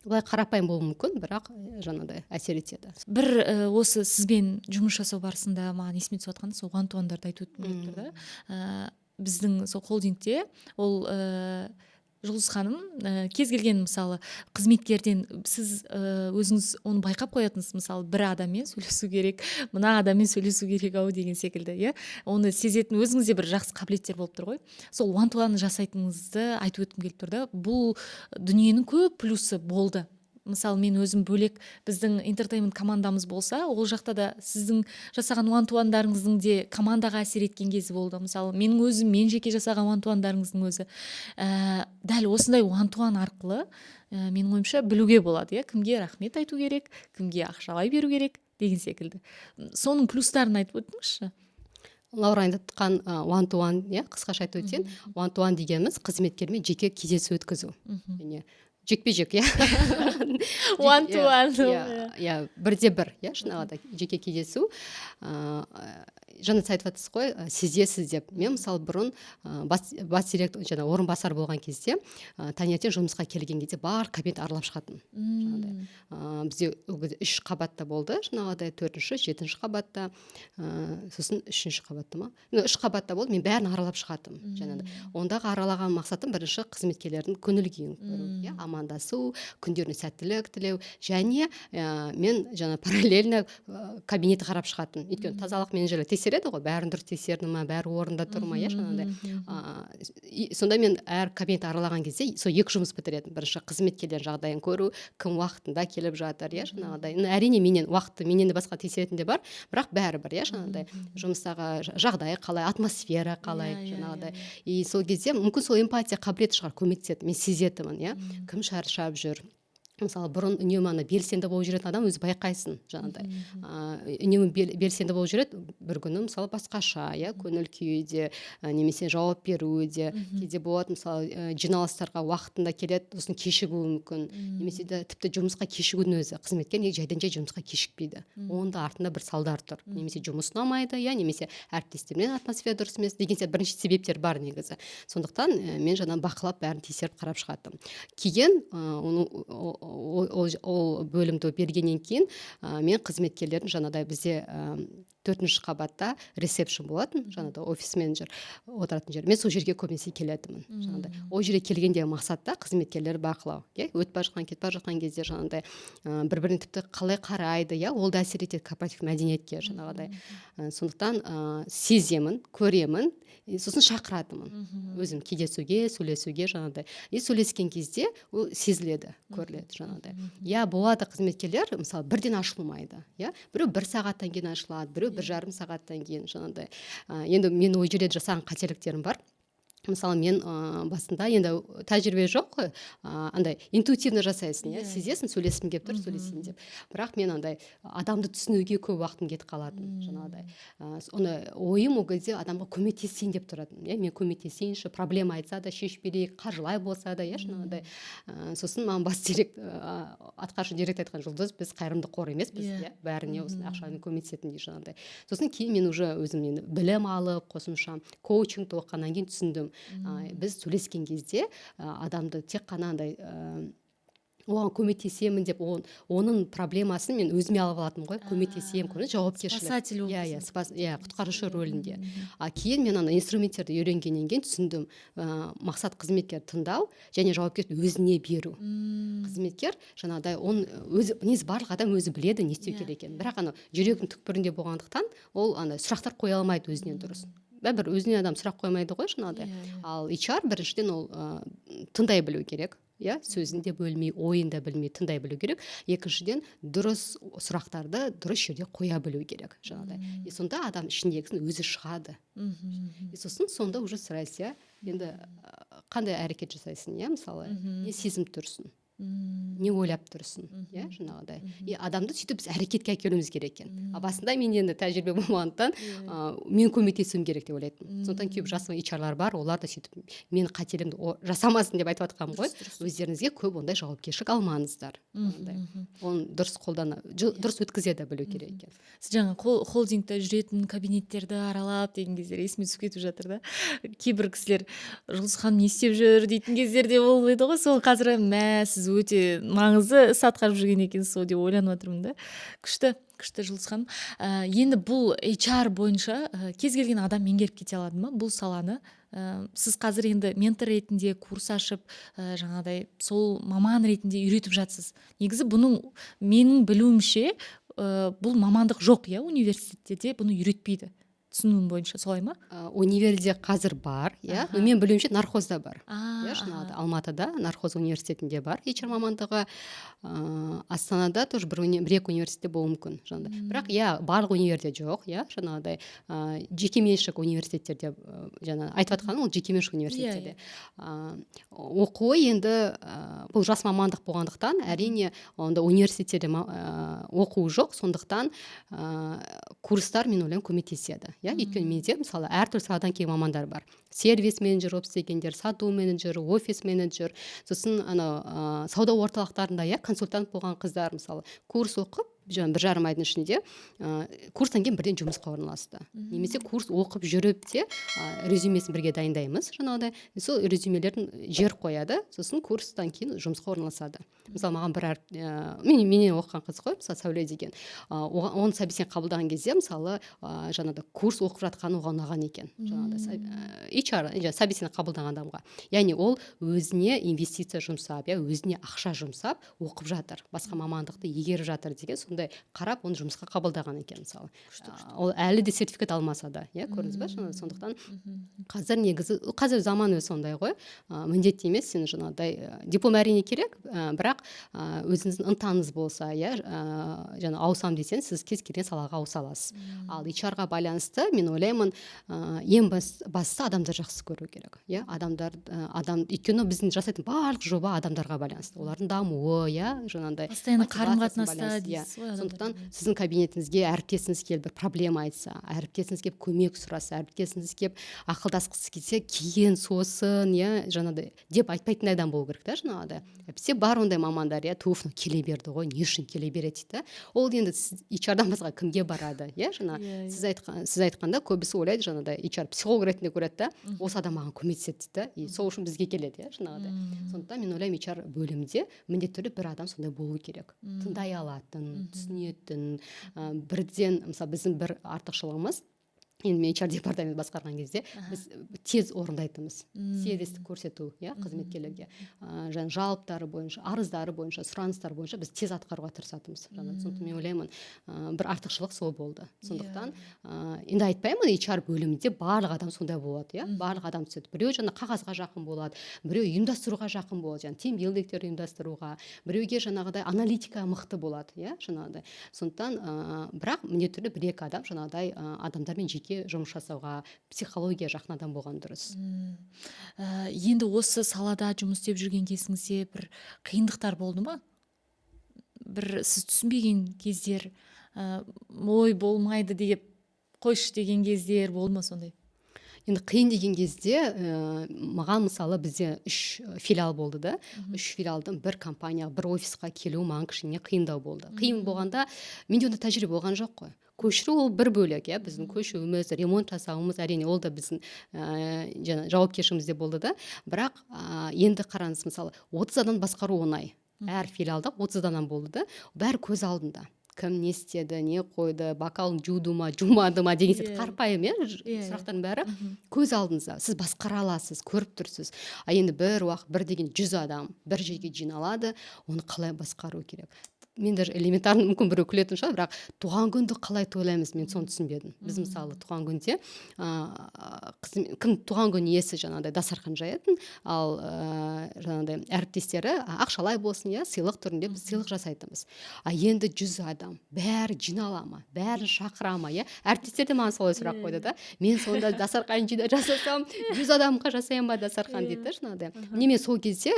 былай қарапайым болуы мүмкін, бірақ жаңағыдай әсер етеді. Бір осы сізбен жұмыс жасау барысында маған есіме түсіп жатқан сол one-to-one'дарды айтып өткім келіп тұр да. Біздің сол холдингте ол Жұлдыз ханым кез келген мысалы қызметкерден сіз өзіңіз оны байқап қоятынсыз, мысалы бір адаммен сөйлесу керек, мына адаммен сөйлесу керек ау деген секілді, иә, оны сезетін өзіңізде бір жақсы қабілеттер болып тұр ғой. Сол one-to-one жасайтыныңызды айтып өткім келіп тұр да. Бұл дүниенің көп плюсы болды. Мысалы мен өзім бөлек біздің интертеймент командамыз болса, ол жақта да сіздің жасаған one-to-one'дарыңыздың де командаға әсер еткен кезі болды. Мысалы менің өзім, мен жеке жасаған one-to-one'дарыңыздың өзі дәл осындай one-to-one арқылы менің ойымша білуге болады, иә, кімге рахмет айту керек, кімге ақшалай беру керек деген секілді. Соның плюстарын айтып өтіңізші. Лаура айтқан one-to-one, иә, қысқаша айтып өтсем, one-to-one дегеніміз қызметкермен жеке кездесу өткізу. Жекпе-жек, иә. One-to-one. Иә, бірде бір, иә, шынағыдай жеке кездесу. Жаңа айтып жатсыз ғой, сезесіз деп. Мен мысалы бұрын бас директор, жаңа орынбасар болған кезде, таңертең жұмысқа келген кезде бар кабинет аралап шығатын. Бізде 3 қабатта болды, жаңағыдай 4-ші, 7-ші қабатта, сосын 3-ші қабатта ма? 3 қабатта болды, мен бәрін аралап шығатым. Ондағы аралаған мақсатым бірінші қызметкерлердің көңіл күйін көру, иә, амандасу, күндеріне сәттілік тілеу, және мен жаңа параллельно кабинет қарап шығатын. Өйткені тазалық менеджері тексереді ғой, бәрін дұрыс тексерді ма, бәрі орында тұр ма, иә, жаңағыдай. Сонда мен әр кабинет аралаған кезде сол 2 жұмыс бітіредім. Бірінші қызметкерлер жағдайын көру, кім уақытында келіп жатыр, иә, жаңағыдай. Әрине менен де басқа тексеретін де бар, бірақ бәрібір, иә, жаңағыдай. Жұмыстағы жағдайы қалай, атмосфера қалай, жаңағыдай. И сол кезде мүмкін сол эмпатия қабілеті шығар, көмектеседі. Мен сезетімін, иә, кім шаршап жүр. Мысалы бұрын үнемі белсенді болып жүретін адам өзі байқайсың, жаңағыдай. Үнемі белсенді болып жүреді, бір күні мысалы басқаша, иә, көңіл күйде, немесе жауап беруде, кейде болады, мысалы жиналыстарға уақытында келеді, сосын кешігуі мүмкін, немесе тіпті жұмысқа кешігудің өзі, қызметкер жайдан жай жұмысқа кешікпейді. Оның да артында бір салдар тұр. Немесе жұмыс ұнамайды, иә, немесе әріптестермен атмосфера дұрыс емес деген сияқты бірінші себептер бар негізі. Сондықтан мен жаңа бақылап бәрін тексеріп қарап шығаттым. Кейін ол бөлімді бергеннен кейін мен қызметкерлердің жаңадай бізде 4-ші қабатта ресепшн болатын, жаңадай офис менеджер отыратын жер. Мен сол жерге көбінесе келетімін. Жаңадай ол жерге келгенде мақсатта қызметкерлер бақылау, иә, өтіп кетіп бара жатқан кезде жаңадай бір-біріне тіпті қалай қарайды, иә, ол да әсер етеді корпоративтік мәдениетке, жаңағыдай. Сондықтан сеземін, көремін, сосын шақыратымын өзім кездесуге, сөйлесуге, жаңағыдай. И сөйлескен кезде ол сезіледі, көріледі, жаңағыдай. Иә, болады қызметкерлер мысалы бірден ашылмайды, иә, біреу 1 сағаттан кейін ашылады, біреу 1,5 сағаттан кейін, жаңағыдай. Енді мен ол жерде жасаған қателіктерім бар. Мысалы мен басында енді тәжірибе жоқ қой, андай интуитивно жасайсың, иә, сезесің, сөйлескім келіп тұр, сөйлесейін деп. Бірақ мен андай адамды түсінуге көп уақытым кетіп қалатын, жаңағыдай. Оны ойым ол кезде адамға көмектесейін деп тұратын, иә, мен көмектесейінші, проблема айтса да шешіп берейік, қаржылай болса да, иә, жаңағыдай. Сосын маған атқарушы директор айтқан, Жұлдыз, біз қайырымды қор емеспіз, иә, бәріне осындай ақшамен көмектесетін дейді, жаңағыдай. Сосын кейін мен уже өзім білім алып, қосымша коучинг оқығаннан кейін түсіндім. Біз сөйлескен кезде адамды тек қана андай оған көмектесемін деп оның проблемасын мен өзіме алып алатынмын ғой, көмектесемін, жауапкершілік. Спасатель болып. Иә, құтқарушы рөлінде. Кейін мен ана инструменттерді үйренгеннен кейін түсіндім, мақсат қызметкер тыңдау және жауапкершілікті өзіне беру. Қызметкер жаңағыдай өзі барлық адам өзі біледі не істеу керек екенін, бірақ ана жүрегінің түкпірінде болғандықтан ол ана сұрақтар қоя алмайды өзінен дұрыс. Бәрібір өзіне адам сұрақ қоймайды ғой, жаңағыдай. Ал HR біріншіден ол тыңдай білу керек, иә, сөзінде бөлмей, ойында білмей тыңдай білу керек. Екіншіден дұрыс сұрақтарды дұрыс жерде қоя білу керек, жаңағыдай. И сонда адам ішіндегісін өзі шығады. И сосын сонда уже сұрайсың, иә, енді қандай әрекет жасайсың, иә, мысалы, не сезім тұрсын. не ойлап тұрсың, иә, жаңағыдай. И адамды сөйтіп біз әрекетке әкелуіміз керек екен. Басында мен енді тәжірибе болмағандықтан мен көмектесуім керек деп ойлайтынмын. Сондықтан кейбір жас HR-лар бар, олар да сөйтіп мен қателігімді жасамасын деп айтып жатқанмын ғой. Өздеріңізге көп ондай жауапкершілік алмаңыздар. Оны дұрыс дұрыс өткізеді білу керек екен. Сіз жаңа холдингта жүретін кабинеттерді аралап деген кездер есіме түсіп кетіп жатыр да. Кейбір кісілер Жұлдыз ханым не істеп жүр дейтін кездер де болып еді ғой. Сол қазір сіз өте маңызды іс атқарып жүрген екенсіз сол деп ойланып отырмын да. Күшті Жұлдыз ханым. Енді бұл HR бойынша кез келген адам меңгеріп кете алады ма бұл саланы? Сіз қазір енді ментор ретінде курс ашып, жаңағыдай сол маман ретінде үйретіп жатсыз. Негізі бұның менің білуімше бұл мамандық жоқ, иә, университетте бұны үйретпейді. Түсінуім бойынша солай ма? Универде қазір бар, иә. Мен білуімше нархозда бар. Иә, жаңағыдай Алматыда нархоз университетінде бар HR мамандығы. Астанада тоже бір-екі университетте болуы мүмкін, жаңағыдай. Бірақ иә, барлық универде жоқ, иә, жаңағыдай жекеменшік университеттерде, жаңа айтып жатқаным ол жекеменшік университеттерде. Оқу енді бұл жас мамандық болғандықтан, әрине онда университеттерде оқу жоқ, сондықтан курстар мен ойлаймын көмектеседі. Өйткені менде мысалы әртүрлі саладан келген мамандар бар. Сервис менеджер болып істегендер, сату менеджер, офис менеджер, сосын сауда орталықтарында консультант болған қыздар мысалы курс оқып, бір жарым айдың ішінде курстан кейін бірден жұмысқа орналасты. Немесе курс оқып жүріп те резюмесін бірге дайындаймыз, жаңағыдай. Сол резюмелерін жер қояды, сосын курстан кейін жұмысқа орналасады. Мысалы маған менен оқыған қыз ғой, мысалы Сәуле деген. Оны собеседование қабылдаған кезде мысалы жаңағыдай курс оқып жатқаны оған ұнаған екен. Жаңағыдай HR собеседование қабылдаған адамға. Яғни ол өзіне инвестиция жұмсап, өзіне ақша жұмсап оқып жатыр, басқа мамандықты игеріп жатыр деген сондай қарап оны жұмысқа қабылдаған екен мысалы. Ол әлі де сертификат алмаса да, көрдіңіз ба? Сондықтан қазір негізі қазір заман өзі сондай ғой. Міндетті емес сен жаңағыдай диплом әрине керек, бірақ өзіңіздің ынтаңыз болса, жаңа ауысам десең, сіз кез келген салаға ауыса аласыз. Ал HR-ға байланысты мен ойлаймын, ең бастысы адамдар жақсы көру керек. Өйткені біздің жасайтын барлық жоба адамдарға байланысты. Олардың дамуы, жаңағыдай постоянно қарым-қатынаста дейсіз ғой. Сондықтан сіздің кабинетіңізге әріптесіңіз келіп бір проблема айтса, әріптесіңіз келіп көмек сұраса, әріптесіңіз келіп ақылдасқысы келсе, кейін сосын, жаңағыдай деп айтпайтын адам болу керек та, жаңағыдай. Бізде бар ондай мамандар, туфны келе берді ғой, не үшін келе береді дейді. Ол енді HR-дан басқа кімге барады, сіз айтқанда көбісі ойлайды, жаңағыдай HR психолог ретінде көреді да, осы адам маған көмектеседі дейді, сол үшін бізге келеді, жаңағыдай. Сондықтан мен ойлаймын HR бөлімінде міндетті түрде бір адам сондай болу керек. Тыңдай алатын, түсінетін, бірден мысалы біздің бір артықшылығымыз, енді мен HR департамент басқарған кезде біз тез орындайтынбыз, сервисті көрсету қызметкерлерге, жалоптары бойынша, арыздары бойынша, сұраныстар бойынша біз тез атқаруға тырысатынбыз. Сондықтан мен ойлаймын, бір артықшылық сол болды. Сондықтан енді айтпаймын, HR бөлімінде барлық адам сондай болады, барлық адам түседі. Біреу жаңа қағазға жақын болады, біреу ұйымдастыруға жақын болады, жаңа тимбилдингтер ұйымдастыруға, біреуге жаңағыдай аналитика мықты болады, жаңағыдай. Сондықтан бірақ міндетті түрде бір-екі адам жаңағыдай адамдармен жеке жұмыс жасауға, психология жақын адам болған дұрыс. Енді осы салада жұмыс істеп жүрген кезіңізде бір қиындықтар болды ма? Бір сіз түсінбеген кездер, ой болмайды деп қойшы деген кездер болды ма сондай? Енді қиын деген кезде маған мысалы бізде 3 филиал болды да, 3 филиалдың бір компанияға, бір офисқа келу маған кішкене қиындау болды. Қиын болғанда менде онда тәжірибе болған жоқ қой. Көшіру ол бір бөлек, біздің көшуіміз, ремонт жасауымыз, әрине ол да біздің жауапкершілігімізде болды да. Бірақ енді қараңыз, мысалы 30 адам басқару оңай. Әр филиалда 30 адам болды да, бәрі көз алдында. Кім не істеді, не қойды, бокалын жуды ма, жумады ма деген сияқты қарапайым сұрақтардың бәрі көз алдыңызда. Сіз басқара аласыз, көріп тұрсыз. Енді бір уақыт бір деген 100 адам бір жерге жиналады, оны қалай басқару керек? Мен даже элементарно мүмкін біреу күлетін шығар, бірақ туған күнді қалай тойлаймыз, мен соны түсінбедім. Біз мысалы туған күнде кім туған күн иесі жаңағыдай дастархан жаятын, ал жаңағыдай әріптестері ақшалай болсын, сыйлық түрінде біз сыйлық жасайтынбыз. Енді 100 адам бәрі жинала ма, бәрі шақыра ма, әріптестер де маған солай сұрақ қойды да. Мен сонда дастархан жасасам, 100 адамға жасаймын ба дастархан дейді, жаңағыдай. Мен сол кезде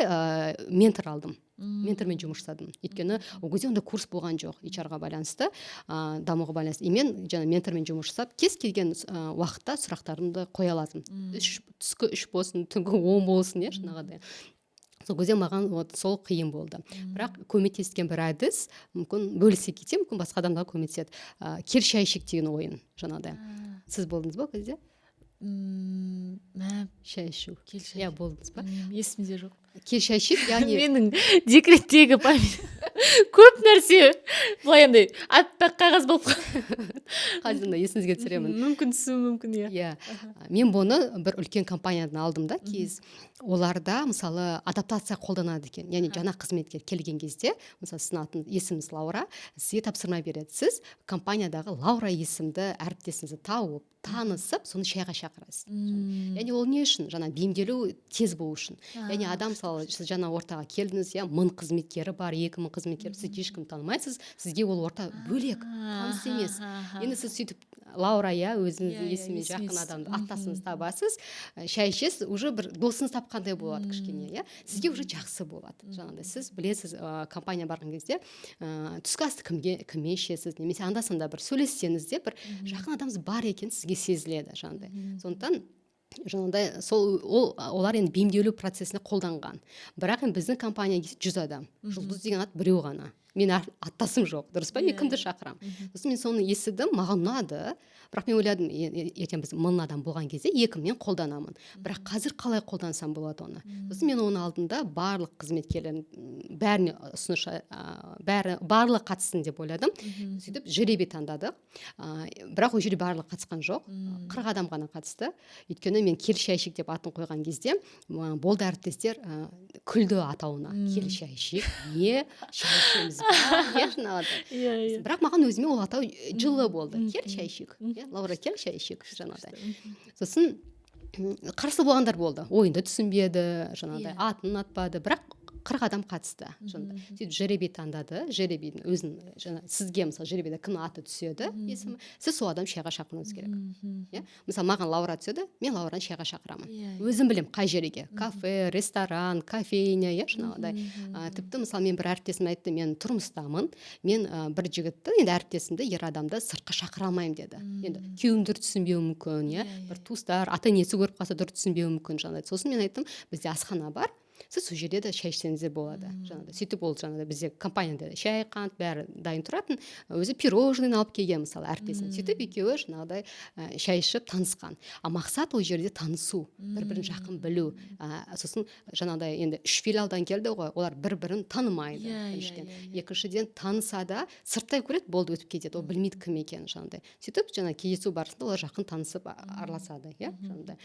ментор алдым. ментормен жұмыс жасадым. Өйткені ол кезде онда курс болған жоқ HR-ға байланысты, дамуға байланысты. И мен жаңа ментормен жұмыс жасап, кез келген уақытта сұрақтарымды қоя алатынмын. Түскі 3 болсын, түнгі 10 болсын, жаңағыдай. Сол кезде маған сол қиын болды. Бірақ көмектескен бір әдіс, мүмкін бөлісе кетсем, мүмкін басқа адамдарға көмектеседі. Кел шай ішейік деген ойын, жаңағыдай. Сіз болдыңыз ба кезде? Шай ішу. Иә, болдыңыз ба? Есімде жоқ. Кел шай ішейік, яғни менің декреттегі память көп нәрсе былай андай аппақ қағаз болып қазір есіңізге түсіремін. Мүмкін түсу мүмкін, иә. Мен бұны бір үлкен компаниядан алдым да, кез оларда мысалы адаптация қолданады екен. Яғни жаңа қызметке келген кезде, мысалы сіздің атын есіміңіз Лаура, сізге тапсырма береді. Сіз компаниядағы Лаура есімді әріптесіңізді тауып, танысып, соны шайға шақырасыз. Яғни ол не үшін? Жаңа бейімделу тез болу үшін. Яғни адам мысалы сіз жаңа ортаға келдіңіз, 1000 қызметкері бар, 2000 қызметкері, сіз ешкім танымайсыз, сізге ол орта бөлек, таныс емес. Енді сіз сөйтіп Лаура, өзіңіздің есіміне жақын адамды аттасыңыз, табасыз, шай ішесіз, уже бір досыңыз тапқандай болады кішкене, сізге уже жақсы болады. Жаңағыдай сіз білесіз, компания барған кезде түскі асты кіммен ішесіз, немесе анда-санда бір сөйлессеңіз де бір жақын адамыңыз бар екен сізге сезіледі, жаңағыдай. Сондықтан жаңағыдай олар енді бейімделу процесіне қолданған. Бірақ енді біздің компания 100 адам. Жұлдыз деген ат біреу ғана. Мен аттасым жоқ, дұрыс па? Мен кімді шақырам? Сосын мен соны естідім, маған ұнады. Бірақ мен ойладым, ертең біз 1000 адам болған кезде 2000 қолданамын. Бірақ қазір қалай қолдансам болады оны? Сосын мен оны алдында барлық қызметкерлердің бәріне ұсыныс, барлығы қатыссын деп ойладым. Сөйтіп жеребе таңдадық. Бірақ ол жерде барлығы қатысқан жоқ. 40 адам ғана қатысты. Өйткені мен кел шай ішейік деп атын қойған кезде, болды әріптестер күлді атауына. Кел шай ішейік, не шай ішеміз ба? Бірақ маған өзіме ол атау жылы болды. Кел шай ішейік. Лаура, кел шай ішейік, жаңағыдай. Сосын қарсы болғандар болды. Ойынды түсінбеді, жаңағыдай атын атпады, бірақ 40 адам қатысты. Сөйтіп жеребе таңдады, жеребенің өзін, сізге мысалы жеребеде кім аты түседі, есімі, сіз сол адам шайға шақыруыңыз керек. Мысалы маған Лаура түседі, мен Лаураны шайға шақырамын. Өзім білем қай жерге, кафе, ресторан, кофейня, жаңағыдай. Тіпті мысалы мен бір әріптесім айтты, мен тұрмыстамын, мен бір жігітті, енді әріптесімді, ер адамды сыртқа шақыра алмаймын деді. Енді күйеуім дұрыс түсінбеуі мүмкін, бір туыстар, ата-енесі көріп қалса дұрыс түсінбеуі мүмкін, жаңағыдай. Сосын мен айттым, бізде асхана бар, сіз сол жерде де шай ішсеңіз болады. Жаңағыдай сөйтіп ол жаңағыдай бізде компанияда шай, қант бәрі дайын тұратын, өзі пирожный алып келген мысалы әріптесіне. Сөйтіп екеуі жаңағыдай шай ішіп танысқан. Мақсат ол жерде танысу, бір-бірін жақын білу. Сосын жаңағыдай енді 3 филиалдан келді ғой, олар бір-бірін танымайды. Екіншіден таныса да сырттай көреді, болды өтіп кетеді, ол білмейді кім екенін жаңағыдай. Сөйтіп жаңа кездесу барысында олар жақын танысып араласады, жаңағыдай.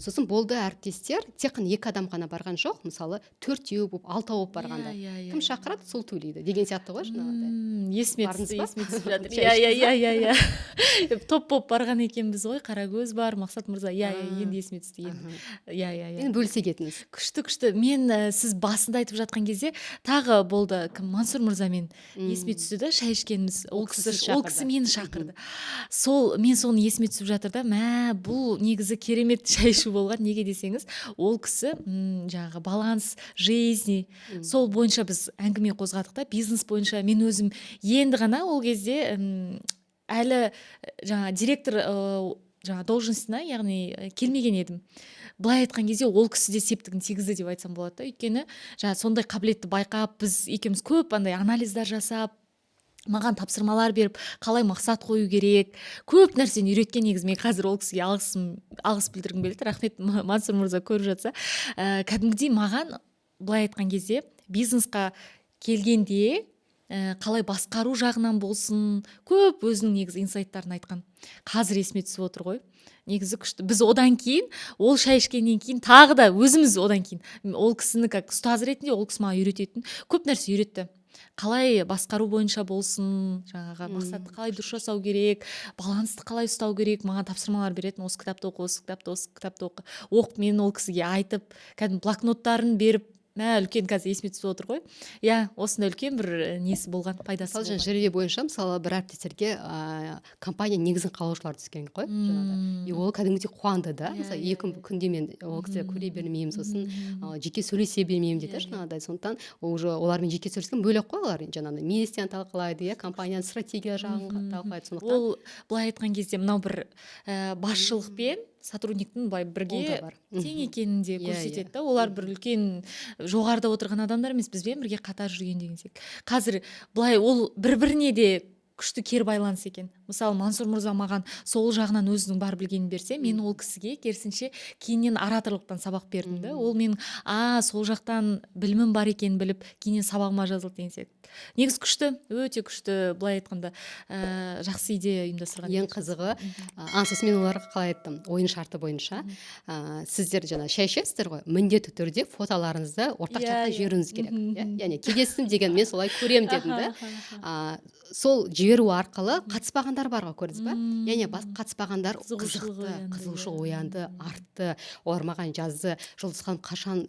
Сосын болды әріптестер, тек қана 2 адам ғана барған жоқ, мысалы 4-еу болып 6 болып барғанда кім шақырады, сол төлейді деген сияқты ғой, жаңағыдай. Есіме түсіп жатыр. Топ болып барған екенбіз ғой, Қарагөз бар, Мақсат мырза. Енді есіме түсті. Енді бөлісе кетіңіз. Күшті. Мен сіз басында айтып жатқан кезде тағы болды, Мансұр мырзамен есіме түсті да, шай ішкеніміз. Ол кісі мені шақырды. Мен соны есіме түсіп жатыр да, бұл негізі керемет шай ішу болған. Неге десеңіз, ол кісі жаңағы баланс жизни сол бойынша біз әңгіме қозғадық та, бизнес бойынша. Мен өзім енді ғана ол кезде әлі жаңа директор жаңа должностьна, яғни келмеген едім. Былай айтқан кезде ол кісі де септігін тигізді деп айтсам болады да. Өйткені жаңа сондай қабілетті байқап, біз екеуміз көп андай анализдар жасап, маған тапсырмалар беріп, қалай мақсат қою керек, көп нәрсені үйреткен. Негізі мен қазір ол кісіге алғыс білдіргім келеді. Рахмет, Мансұр мырза көріп жатса. Кәдімгідей маған былай айтқан кезде бизнесқа келгенде қалай басқару жағынан болсын, көп өзінің негізі инсайттарын айтқан. Қазір есіме түсіп отыр ғой. Негізі күшті. Біз одан кейін, ол шай ішкеннен кейін тағы да өзіміз одан кейін ол кісіні как ұстаз ретінде ол кісі маған үйрететін көп нәрсе үйретті. Қалай басқару бойынша болсын, жаңағы мақсатты қалай дұрыс жасау керек, балансты қалай ұстау керек, маған тапсырмалар беретін. Осы кітапты оқы, осы кітапты оқы. Мен ол кісіге айтып, кәдімгі блокноттарын беріп, үлкен қазір есіме түсіп отыр ғой. Иә, осындай үлкен бір несі болған, пайдасы мысалы болған. жерде бойынша мысалы бір әріптестерге компания негізін қалаушылар түскен ғой жаңағыдай. И ол кәдімгідей қуанды да. Мысалы 2 күнде мен ол кісіге көре бермеймін, сосын жеке сөйлесе бермеймін дейді жаңағыдай. Сондықтан уже олармен жеке сөйлескен бөлек қой, олар жаңағыдай миссияны талқылайды, иә, компанияның стратегия жағын талқылайды. Сондықтан Ол былай айтқан кезде мынау бір басшылық пен сотрудниктің былай бірге тең екенін де көрсетеді да. Олар бір үлкен жоғарыда отырған адамдар емес, бізбен бірге қатар жүрген деген сияқты. Қазір былай ол бір-біріне де күшті кері байланыс екен. Мысалы, Мансұр мырза маған сол жағынан өзінің бар білгенін берсе, мен ол кісіге керісінше кейіннен ораторлықтан сабақ бердім да. Ол мен сол жақтан білімім бар екенін біліп, кейіннен сабағыма жазылды деген сияқты. Негізі күшті, өте күшті, былай айтқанда жақсы идея ұйымдастырған. Ең қызығы, сосын мен оларға қалай айттым, ойын шарты бойынша, сіздер жаңа шай ішесіздер ғой, міндетті түрде фотоларыңызды ортақ жаққа жіберуіңіз керек. Яғни кездестім деген мен солай көрем дедім да. Сол жіберу арқылы қатыспағандар бар ғой, көрдіңіз ба? Яғни қатыспағандар қызықты, қызығушылық оянды, артты. Олар маған жазды, Жұлдыз ханым қашан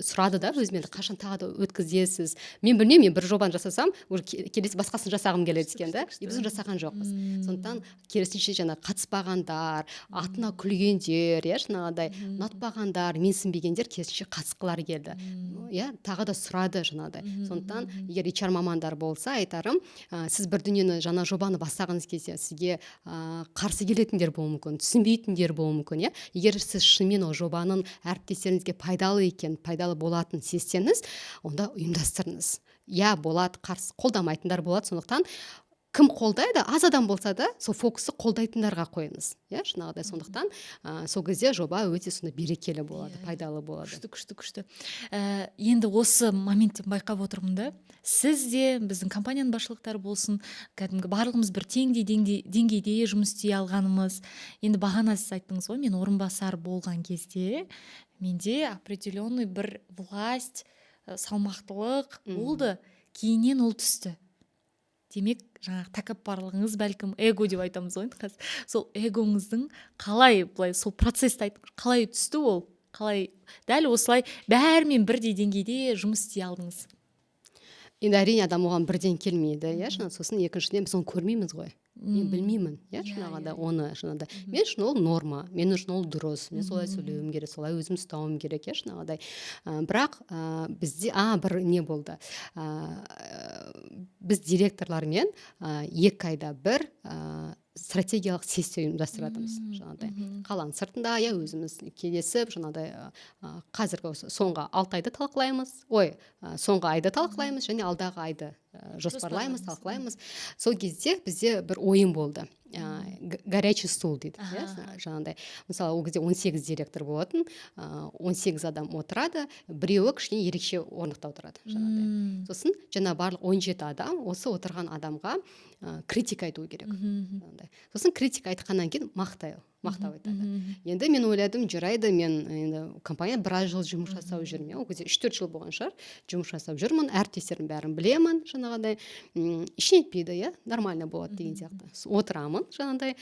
сұрады да өзімен, қашан тағы да өткізесіз. Мен білмеймін, мен бір жобаны жасасам, келесі басқасын жасағым келеді екен да. Біз жасаған жоқпыз. Сондықтан керісінше жаңа қатыспағандар, атына күлгендер, иә, жаңағыдай ұнатпағандар, менсінбегендер керісінше қатысқылары келді. Иә, тағы да сұрады жаңағыдай. Сондықтан егер HR мамандар болса, айтарым, сіз бір дүниені жаңа жобаны бастағыңыз кезде сізге қарсы келетіндер болуы мүмкін, түсінбейтіндер болуы мүмкін, иә. Егер сіз шынымен ол жобаның әріптестеріңізге пайдалы екен, пайдалы болатын сезсеңіз, онда ұйымдастырыңыз. Иә, болады, қарсы қолдамайтындар болады. Сондықтан кім қолдайды, аз адам болса да, сол фокусты қолдайтындарға қойыңыз. Иә, жаңағыдай. Сондықтан сол кезде жоба өте сондай берекелі болады, пайдалы болады. Күшті. Енді осы моменттен байқап отырмын да, сіз де, біздің компанияның басшылықтары болсын, кәдімгі барлығымыз бір деңгейде жұмыс істей алғанымыз. Енді бағана сіз айттыңыз ғой, мен орынбасар болған кезде менде определенный бір власть, салмақтылық болды. Кейіннен ол түсті. Демек, жаңағы тәкаппарлығыңыз бәлкім эго деп айтамыз ғой қазір. Сол эгоңыздың қалай, былай сол процессті айтыңыз, қалай түсті ол? Қалай дәл осылай бәрімен бірдей деңгейде жұмыс істей алдыңыз? Енді әрине адам оған бірден келмейді, иә, сосын екіншіден біз оны көрмейміз ғой. Мен білмеймін, иә, жаңағыда оны жаңағыда. Мен үшін ол норма, мен үшін ол дұрыс, мен солай сөйлеуім керек, солай өзім ұстауым керек, иә, жаңағыдай. Бірақ бізде бір не болды. Біз директорлармен 2 айда бір стратегиялық сессия ұйымдастыратымыз жаңағыдай. Қаланың сыртында, иә, өзіміз келесіп жаңағыдай қазіргі соңғы 6 айды талқылаймыз. Соңғы айды талқылаймыз және алдағы айды жоспарлаймыз, талқылаймыз. Сол кезде бізде бір ойын болды. Горячий стул дейді, жаңағыдай. Мысалы, ол кезде 18 директор болатын, 18 адам отырады, біреуі кішкене ерекше орнықты отырады, жаңағыдай. Сосын жаңа барлық 17 адам осы отырған адамға критика айту керек. Сосын критика айтқаннан кейін мақтау айтады. Енді мен ойладым, жарайды, мен енді компания біраз жыл жұмыс жасап жүрмін. Ол кезде 3-4 жыл болған шығар, жұмыс жасап жүрмін, әріптестерім бәрін білемін, жаңағыдай. Ештеңе етпейді, иә, нормально болады деген сияқты. Отырамын, жаңағыдай,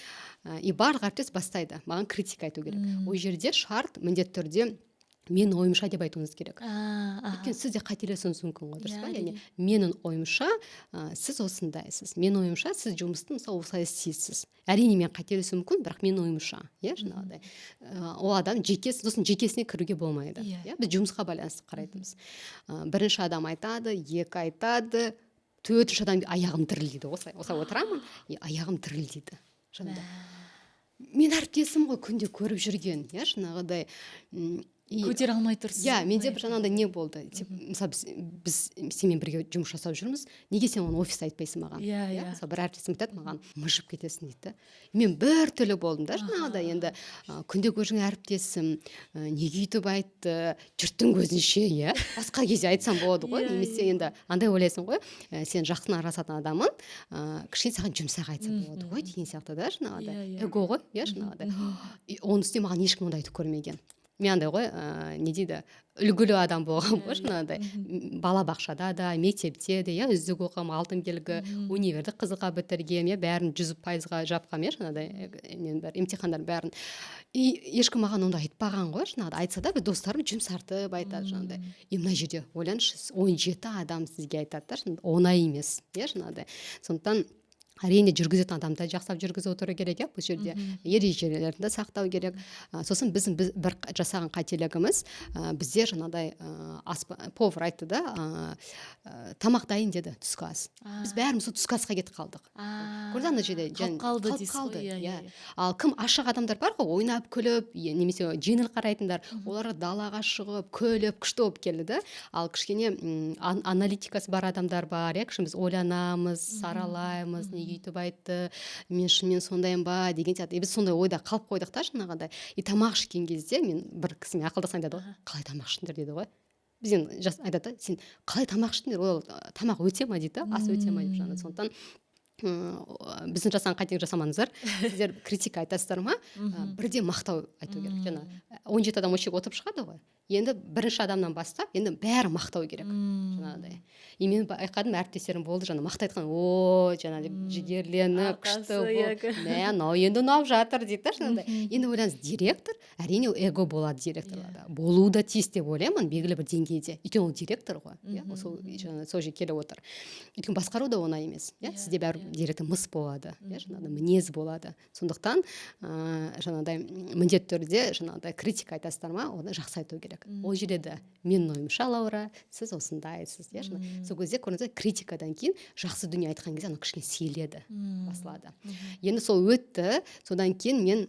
и барлық әріптес бастайды, маған критика айту керек. Ол жерде шарт міндетті түрде мен ойымша деп айтуыңыз керек. Өйткені сіз де қателесуіңіз мүмкін ғой, дұрыс па? Яғни менің ойымша сіз осындайсыз. Мен ойымша сіз жұмысты мысалы осылай істейсіз. Әрине мен қателесуім мүмкін, бірақ мен ойымша, иә, жаңағыдай. Ол адам сосын жекесіне кіруге болмайды. Иә, біз жұмысқа байланысты қарайтынбыз. Бірінші адам айтады, 2 айтады, 4-ші адам аяғым дірілдейді. Осылай отырамын, аяғым дірілдейді. Мен әріптесім ғой, күнде көріп жүрген, иә, жаңағыдай. Көтер алмай тұрсыз. Иә, менде бір жаңағыдай не болды. Мысалы, біз сенімен бірге жұмыс жасап жүрміз. Неге сен оны офиста айтпайсың маған? Иә. Мысалы, бір әріптесім айтады маған, мыжып кетесің дейді. Мен бір түрлі болдым да, жаңағыдай. Енді күнде көрген әріптесім неге өйтіп айтты, жұрттың көзінше, иә. Басқа кезде айтсам болады ғой. Немесе енді андай ойлайсың ғой, сен жақын араласатын адамын, кішкене саған жұмсақ айтсам болады ғой деген сияқты да, жаңағыдай. Эго ғой, иә, жаңағыдай. Оның үстіне маған ешкім ондай айтып көрмеген. мен андай ғой не дейді үлгілі адам болған ғой жаңағыдай балабақшада да мектепте де иә үздік оқығам, алтын белгі, универді қызыға бітіргем, иә бәрін 100%-ға жапқам, иә жаңағыдай ненің бәрі емтихандардың бәрін. И ешкім маған онда айтпаған ғой жаңағыдай. Айтса да бір достарым жұмсартып айтады жаңағыдай. И мына жерде ойлаңызшы 17 адам сізге айтады да, оңай емес, иә жаңағыдай. Сондықтан әрине жүргізетін адамды жақсылап жүргізіп отыру керек, иә бұл жерде ережелерді де сақтау керек. Сосын біз бір жасаған қателігіміз, біздер жаңағыдай повар айтты да, тамақ дайын деді, түскі ас. Біз бәріміз сол түскі асқа кетіп қалдық. Көрді ана жерде қалып қалды. Ал кім ашық адамдар бар ғой, ойнап күліп, немесе жеңіл қарайтындар, олар далаға шығып, күліп, күшті болып келді да. Ал кішкене аналитикасы бар адамдар бар, иә, біз ойланамыз, саралаймыз, үйтіп айтты, мен шынымен сондаймын ба деген сияқты. Біз сондай ойда қалып қойдық та жаңағыдай. И тамақ ішкен кезде мен бір кісімен ақылдасам деді ғой, қалай тамақ іштіңдер деді ғой. Бізден айтады, сен қалай тамақ іштіңдер, ол тамақ өте ма дейді, ас өте ма деп жаңағыдай. Сондықтан біздің жасаған қателік жасамаңыздар. Сіздер критика айтасыздар ма, бірде мақтау айту керек. Жаңа 17 адам осы жерге отырып шығады ғой. Енді бірінші адамнан бастап, енді бәрі мақтау керек. Жаңағыдай. И мен байқадым, әріптестерім болды, жаңа мақтай айтқан, о, жаңа жігерленіп, күшті болып, мынау енді ұнап жатыр дейді жаңағыдай. Енді ойлаңыз, директор, әрине эго болады директорларда. Болуы да тиіс деп ойлаймын, белгілі бір деңгейде. Өйткені ол директор ғой, иә, сол жерге келіп отыр. Өйткені басқару да оңай емес, иә, сізде бәрі директор мыс болады, иә, жаңағыдай мінез болады. Сондықтан жаңағыдай міндетті түрде жаңағыдай критика айтасыздар ма, оны жақсы айту керек. Ол жерде де менің ойымша, Лаура, сіз осындайсыз, иә, сол кезде көрдіңіз, критикадан кейін жақсы дүние айтқан кезде ана кішкене сейіледі, басылады. Енді сол өтті, содан кейін мен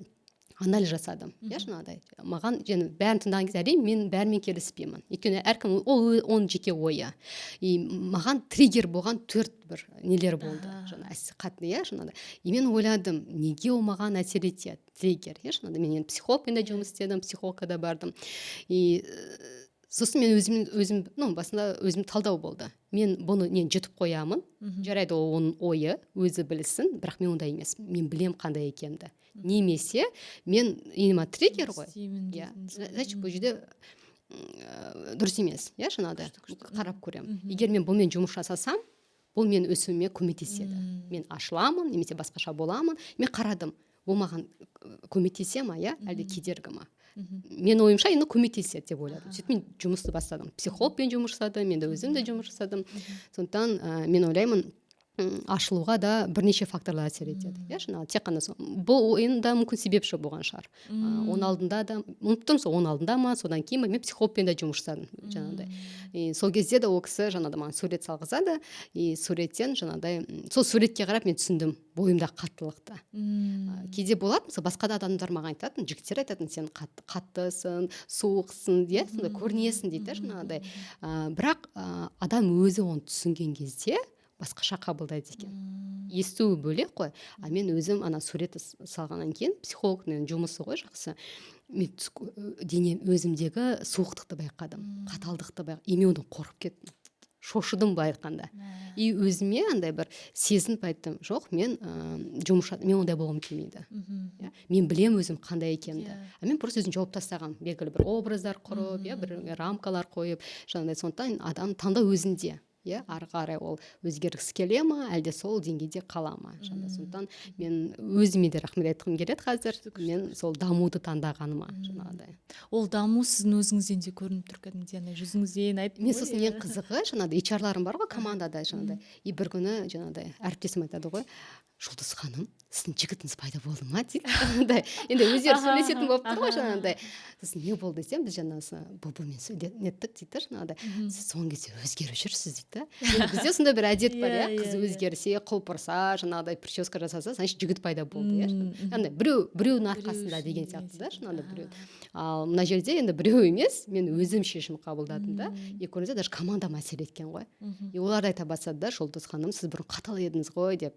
анализ жасадым, иә, жаңағыдай. Маған бәрін тыңдаған кезде әрине мен бәрімен келіспеймін. Өйткені әркім оның жеке ойы. И маған триггер болған 4 бір нелер болды. Жаңа қатты, иә, жаңағыдай. И мен ойладым, неге ол маған әсер етеді? Триггер, иә, жаңағыдай. Мен енді психологпен де жұмыс істедім, психологқа да бардым. И сосын мен өзім басында өзім талдау болды. Мен бұны жұтып қоямын. Жарайды, ол оның ойы, өзі білсін, бірақ мен ондай емес. Мен білем қандай екенді. Немесе мен иніма триггер ғой. Значит, бұл жерде дұрыс емес, иә, жаңағыдай. Қарап көремін. Егер мен бұнымен жұмыс жасасам, бұл мен өсуіме көмектеседі. Мен ашыламын, немесе басқаша боламын. Мен қарадым, бұл маған көмектесе ма, иә, әлде кедергі ма? Мен ойымша енді көмектеседі деп ойладым. Сөйтіп мен жұмысты бастадым. Психологпен жұмыс жасадым, мен де өзім де жұмыс жасадым. Сондықтан мен ойлаймын, ашылуға да бірнеше факторлар әсер етеді. Иә, жаңағы тек қана бұл енді мүмкін себепші болған шығар. Оның алдында да, ұмыттым, оның алдында ма, содан кейін мен психологпен де жұмыс жасадым жаңағыдай. И сол кезде де ол кісі жаңағыдай маған сурет салғызады, и суреттен жаңағыдай сол суретке қарап мен түсіндім бойымдағы қаттылықты. Кейде болады, мысалы басқа да адамдар маған айтатын, жігіттер айтатын, сен қаттысың, суықсың, иә, сондай көрінесің дейді жаңағыдай. Бірақ адам өзі оны түсінген кезде басқаша қабылдайды екен. Естуі бөлек қой, а мен өзім ана сурет салғаннан кейін психологтың жұмысы ғой жақсы. Мен денем өзімдегі суықтықты байқадым, қаталдықты байқадым. И мен одан қорқып кеттім. Шошыдым былай айтқанда. И өзіме андай бір сезініп айттым, жоқ, мен ондай болғым келмейді. Мен білем өзім қандай екенімді. А мен просто өзім жауып тастаған, белгілі бір образдар құрып, бір рамкалар қойып, жаңағыдай. Сондықтан адам таңдау өзінде. Иә, ары қарай ол өзгергісі келе ма, әлде сол деңгейде қала ма? Сондықтан мен өзіме де рахмет айтқым келеді қазір. Мен сол дамуды таңдағаныма жаңағыдай. Ол даму сіздің өзіңізден де көрініп тұр, кәдімгідей жүзіңізден айтып. Мен сосын ең қызығы жаңағыдай HR-ларым бар ғой командада жаңағыдай. И бір күні жаңағыдай әріптесім айтады ғой, Жұлдыз ханым, сіздің жігітіңіз пайда болды ма дейді. Енді өздері сөйлесетін болып тұр ғой жаңағыдай. Сосын не болды десем, біз жаңағы бұлбұлмен сөйлеттік дейді жаңағыдай. Сіз соңғы кезде өзгеріп жүрсіз дейді. Бізде сондай бір әдет бар, иә, қыз өзгерсе, құлпырса, жаңағыдай прическа жасаса, значит жігіт пайда болды, иә. Яғни біреудің арқасында деген сияқты да, жаңағыдай біреу. Ал мына жерде енді біреу емес, мен өзім шешім қабылдадым да. И көрдіңіз, даже командам әсер еткен ғой. И олар да айта бастады да, Жұлдыз ханым, сіз бұрын қатал едіңіз ғой деп.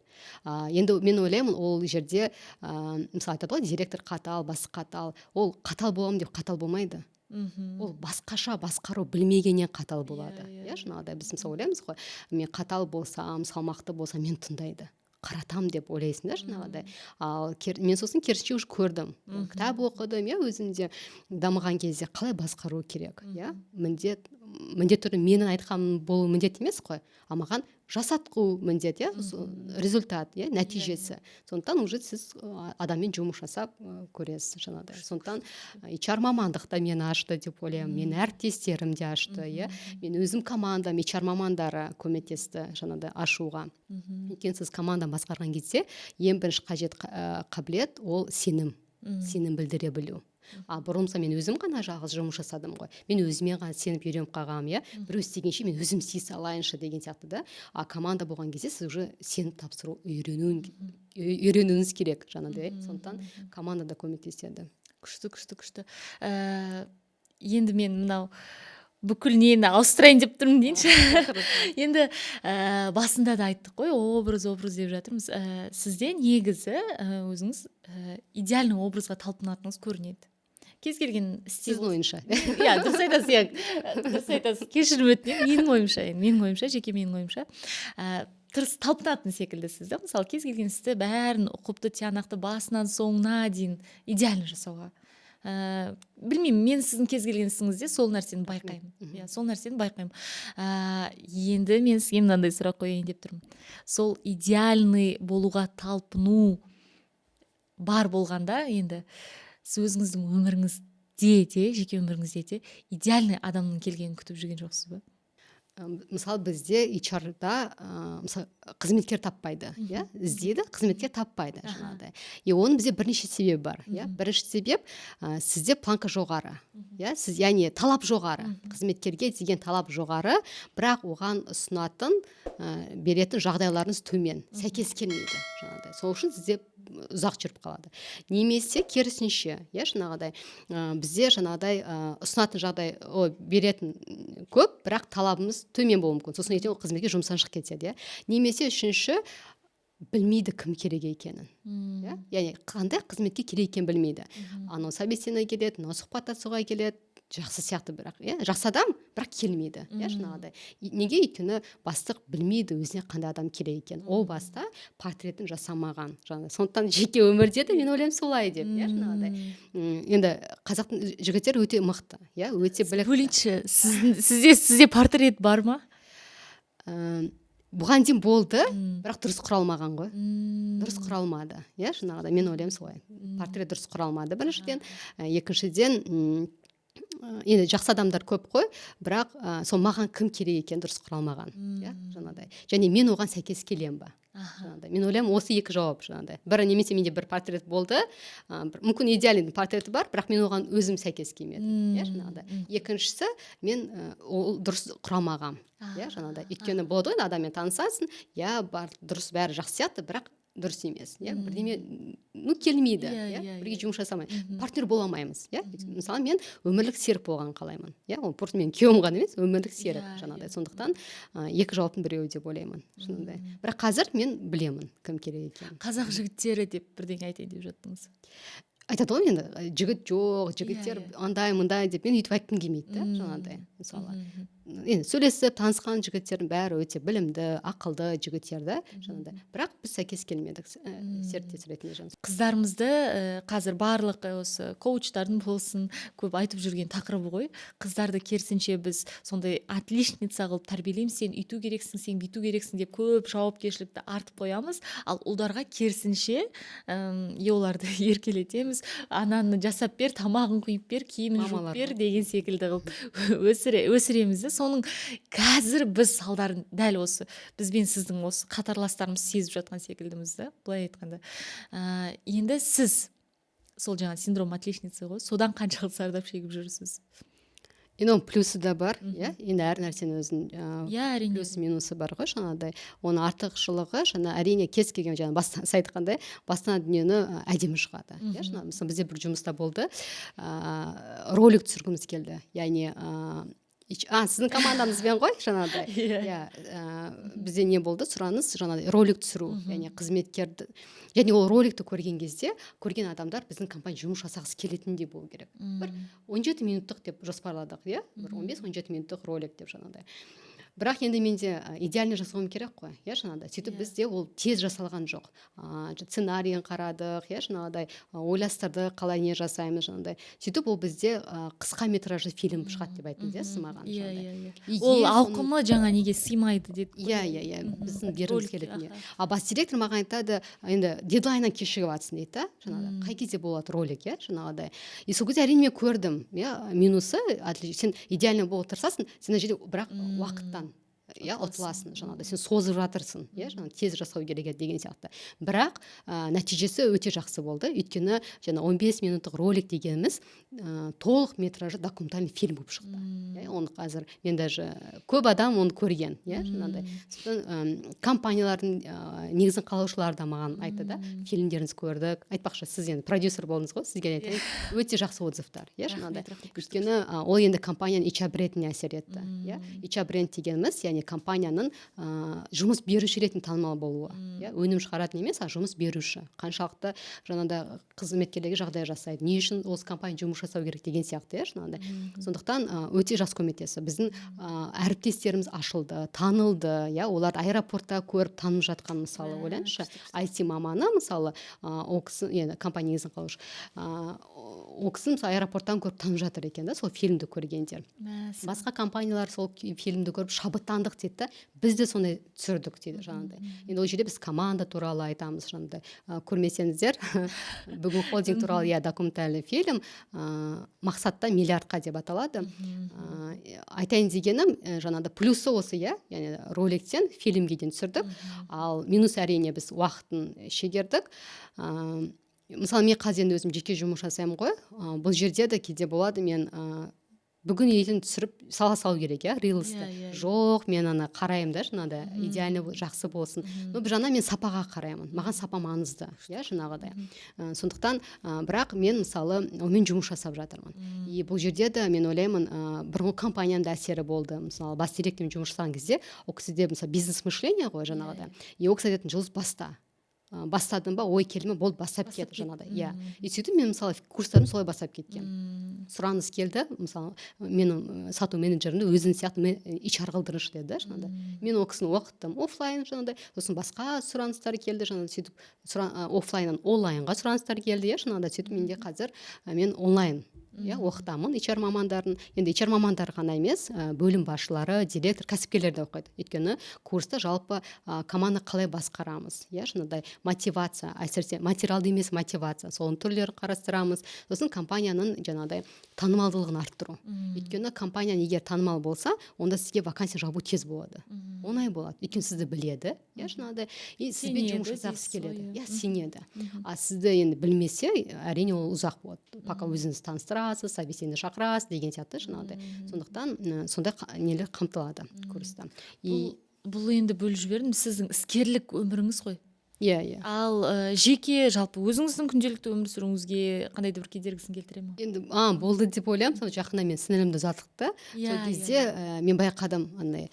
Енді мен ойлаймын, ол жерде мысалы айтады ғой, директор қатал, басы қатал. Ол қатал боламын деп қатал болмайды. Ол басқаша басқару білмегеннен қатал болады. Иә, жаңағыдай біз мысалы ойлаймыз ғой, мен қатал болсам, салмақты болсам, мен тыңдайды. қаратам деп ойлайсың да жаңағыдай. Ал мен сосын керісінше уже көрдім, кітап оқыдым, иә, өзімде дамыған кезде қалай басқару керек, иә, міндетті түрде менің айтқаным болу міндет емес қой, а маған жасатқу міндет, иә, результат, иә, нәтижесі. Сондықтан уже сіз адаммен жұмыс жасап көресіз жаңағыдай. Сондықтан HR мамандық та мені ашты деп ойлаймын, мен әріптестерім де ашты, иә, мен өзім командам, HR мамандары көмектесті жаңағыдай ашуға. Өйткені сіз команданы басқарған кезде ең бірінші қажет қабілет ол сенім білдіре білу. Бұрын мен өзім ғана жалғыз жұмыс жасадым ғой. Мен өзіме ғана сеніп үйреніп қалғам, иә. Біреу істегенше мен өзім істей салайыншы деген сияқты да. Команда болған кезде сіз уже сеніп тапсыру үйренуіңіз керек жаңағыдай. Сондықтан команда да көмектеседі. Күшті. Енді мен мынау бүкіл нені ауыстырайын деп тұрмын дейінші. Енді басында да айттық қой, образ деп жатырмыз. Сізде негізі өзіңіз идеальный образға талпынатыныңыз көрінеді. Кез келген сіздің ойынша. Иә, дұрыс айтасыз. Кешірім өтінемін. Менің ойымша, жеке менің ойымша. Талпынатын секілдісіз да. Мысалы, кез келген істі бәрін ұқыпты, тиянақты басынан соңына дейін идеально жасауға. Білмеймін, мен сіздің кез келген ісіңізде сол нәрсені байқаймын. Енді мен сізге мынандай сұрақ қояйын деп тұрмын. Сол идеальный болуға талпыну бар болғанда, енді сіз өзіңіздің өміріңізде, жеке өміріңізде де идеальный адамның келгенін күтіп жүрген жоқсыз ба? Мысалы, бізде HR-да қызметкер таппайды, иә, іздейді, қызметкер таппайды жаңағыдай. Оның бізде бірнеше себебі бар, иә. Бірінші себеп, сізде планка жоғары, иә, сіз, яғни талап жоғары, қызметкерге деген талап жоғары, бірақ оған ұсынатын беретін жағдайларыңыз төмен, сәйкес келмейді жаңағыдай. Сол үшін сізде ұзақ жүріп қалады. Немесе керісінше, иә, жаңағыдай, бізде жаңағыдай ұсынатын жағдай, беретін көп, бірақ талабымыз төмен болуы мүмкін. Сосын ертең қызметке жұмыстан шығып кетеді, иә. Немесе үшінші, білмейді кім керек екенін. Яғни қандай қызметке керек екенін білмейді. Анау собеседованиеге келеді, мынау сұхбаттасуға келеді, жақсы сияқты, бірақ жақсы адам, бірақ келмейді, иә, жаңағыдай. Неге? Өйткені бастық білмейді өзіне қандай адам керек екенін. Ол баста портретін жасамаған. Сондықтан жеке өмірде де мен ойлаймын солай деп, иә, жаңағыдай. Енді қазақтың жігіттері өте мықты, иә, өте білікті. Бөлейінші, сізде портрет бар ма? Бұған дейін болды, бірақ дұрыс құралмаған ғой. Дұрыс құралмады, иә, жаңағыдай. Мен ойлаймын солай. Портрет дұрыс құралмады біріншіден. Екіншіден, енді жақсы адамдар көп қой, бірақ сол маған кім керек екен дұрыс құралмаған, иә, жаңағыдай. Және мен оған сәйкес келем ба? Мен ойлаймын, осы екі жауап жаңағыдай. Бірі, немесе менде бір портрет болды, мүмкін идеальный портреті бар, бірақ мен оған өзім сәйкес келмедім, иә, жаңағыдай. Екіншісі, мен ол дұрыс құрамағам, иә, жаңағыдай. Өйткені болады ғой, адаммен танысасың, иә, бар, дұрыс, бәрі жақсы сияқты, бірақ дұрыс емес, иә, бірдеме келмейді, иә, бірге жұмыс жасамайды, партнер бола алмаймыз, иә. Мысалы, мен өмірлік серік болғанын қалаймын, иә, ол просто мен күйеуім ғана емес, өмірлік серік жаңағыдай. Сондықтан екі жауаптың біреуі деп ойлаймын, жаңағыдай. Бірақ қазір мен білемін кім керек екенін. Қазақ жігіттері деп бірдеңе айтайын деп жаттыңыз. Айтады ғой, енді жігіт жоқ, жігіттер андай мындай деп мен өйтіп айтқым келмейді да, жаңағыдай. Мысалы, енді сөйлесіп танысқан жігіттердің бәрі өте білімді, ақылды жігіттер да, жаңағыдай. Бірақ біз сәйкес келмедік серіктес ретінде. Қыздарымызды қазір барлық осы коучтардың болсын, көп айтып жүрген тақырыбы ғой. Қыздарды керісінше біз сондай отличница қылып тәрбиелейміз, сен үйту керексің, сен бүйту керексің деп көп жауапкершілікті артып қоямыз. Ал ұлдарға керісінше оларды еркелетеміз. Ананы жасап бер, тамағын құйып бер, киімін жуып бер деген секілді қылып өсіреміз. Соның қазір біз салдарын дәл осы бізбен сіздің осы қатарластарымыз сезіп жатқан секілдіміз да, былай айтқанда. Енді сіз сол жаңа синдром отличницы ғой, содан қаншалық зардап шегіп жүрсіз? Енді оның плюсы да бар, иә, енді әр нәрсенің өзінің плюсы минусы бар ғой, жаңағыдай. Оның артықшылығы, жаңа әрине кез келген жаңа бастан айтқандай, бастан дүниені әдемі шығады, иә, жаңа. Мысалы, бізде бір жұмыста болды, ролик түсіргіміз келді, яғни сіздің командаңызбен ғой жаңағыдай. Бізде не болды, сұраныс жаңағыдай ролик түсіру, яғни қызметкерді, және ол роликті көрген кезде көрген адамдар біздің компания жұмыс жасағысы келетіндей болу керек. Бір 17 минуттық деп жоспарладық, иә, бір 15-17 минуттық ролик деп жаңағыдай. бірақ енді менде идеально жасауым керек қой, иә, жаңағыдай. Сөйтіп бізде ол тез жасалған жоқ. Сценарийін қарадық, иә, жаңағыдай ойластырдық, қалай не жасаймыз, жаңағыдай. Сөйтіп ол бізде қысқа метражды фильм шығады деп айтыңыз, иә, маған. Ол ауқымы жаңа неге сыймайды деді. Иә, біздің бергіміз келетін. А бас директор маған айтады, енді дедлайннан кешігіп жатсың дейді, жаңағыдай. Қай кезде болады ролик, иә, жаңағыдай. И сол кезде әрине мен көрдім, иә, минусы, сен идеально болып тырысасың, сен жерде бірақ уақыттан ұтыласың, жаңағыдай сен созып жатырсың, иә, жаңағы тез жасау керек деген сияқты. Бірақ нәтижесі өте жақсы болды, өйткені жаңа 15 минуттық ролик дегеніміз толық метражды документальный фильм болып шықты. Оны қазір мен даже көп адам оны көрген, иә, жаңағыдай. Компаниялардың негізін қалаушылары да маған айтты да, фильмдеріңізді көрдік. Айтпақшы, сіз енді продюсер болдыңыз ғой, сізге айтайын, өте жақсы отзывтар, иә, жаңағыдай. Өйткені ол енді компанияның HR брендіне әсер етті, иә. HR бренд дегеніміз, яғни компанияның жұмыс беруші ретінде танымал болуы, иә, өнім шығаратын емес, а жұмыс беруші. Қаншалықты жаңағыдай қызметкерлерге жағдай жасайды, не үшін осы компания жұмыс жасау керек деген сияқты, иә, жаңағыдай. Сондықтан өте жақсы көмектесті. Біздің әріптестеріміз ашылды, танылды, иә, оларды аэропортта көріп танып жатқан, мысалы, ойлаңызшы, IT маманы, мысалы, ол кісі, енді компания негізін қалаушы, ол кісі мысалы аэропорттан көріп танып жатыр екен да, сол фильмді көргендер. Басқа компаниялар сол фильмді көріп шабыттандық дейді, біз де сондай түсірдік дейді, жаңағыдай. Енді ол жерде біз команда туралы айтамыз, жаңағыдай. Көрмесеңіздер, бүгін холдинг туралы документальный фильм мақсатта миллиардқа деп аталады. Айтайын дегенім, жаңағыдай плюсы осы, иә, яғни роликтен фильмге дейін түсірдік, ал минус әрине біз уақытын шегердік. Мысалы, мен қазір енді өзім жеке жұмыс жасаймын ғой, бұл жерде де кейде болады, мен бүгін ертең түсіріп сала салу керек, иә, рилсты. Жоқ, мен ана қараймын да, жаңағыдай, идеально жақсы болсын. Но бір жағынан мен сапаға қараймын. Маған сапа маңызды, иә, жаңағыдай. Сондықтан, бірақ мен мысалы онымен жұмыс жасап жатырмын. И бұл жерде де мен ойлаймын, бұрынғы компанияның да әсері болды. Мысалы, бас директормен жұмыс жасаған кезде, ол кісіде мысалы бизнес мышление ғой, жаңағыдай. И ол кісі айтатын, Жұлдыз, баста. Бастадым ба, ой келді ме, болды, бастап кетті жаңағыдай. Иә. И сөйтіп мен мысалы курстарым солай бастап кеткен. Сұраныс келді, мысалы, менің сату менеджерімді өзін сияқты HR қылдырыншы деді, жаңағыдай. Мен ол кісіні оқыттым офлайн жаңағыдай. Сосын басқа сұраныстар келді, жаңағыдай, сөйтіп офлайннан онлайнға сұраныстар келді, жаңағыдай. Сөйтіп менде қазір мен онлайн оқытамын HR мамандарын. Енді HR мамандары ғана емес, бөлім басшылары, директор, кәсіпкерлер де оқиды. Өйткені курста жалпы команда қалай басқарамыз, жаңағыдай мотивация, әсіресе материалды емес мотивация, соның түрлерін қарастырамыз. Сосын компанияның жаңағыдай танымалдылығын арттыру. Өйткені компания егер танымал болса, онда сізге вакансия жабу тез болады. Оңай болады. Өйткені сізді біледі, жаңағыдай, и сізбен жұмыс жасағысы келеді. Сенеді. А сізді енді білмесе, әрине ол ұзақ болады. Пока өзіңіз таныстырасыз, собеседование шақырасыз деген сияқты, жаңағыдай. Сондықтан сондай нелер қамтылады курста. Бұл енді бөліп жібердім, сіздің іскерлік өміріңіз ғой. Иә. Ал жеке жалпы өзіңіздің күнделікті өмір сүруіңізге қандай да бір кедергісін келтіре ме? Енді болды деп ойлаймын. Сол жақында мен сіңілімді ұзаттық та. Сол кезде мен байқадым, андай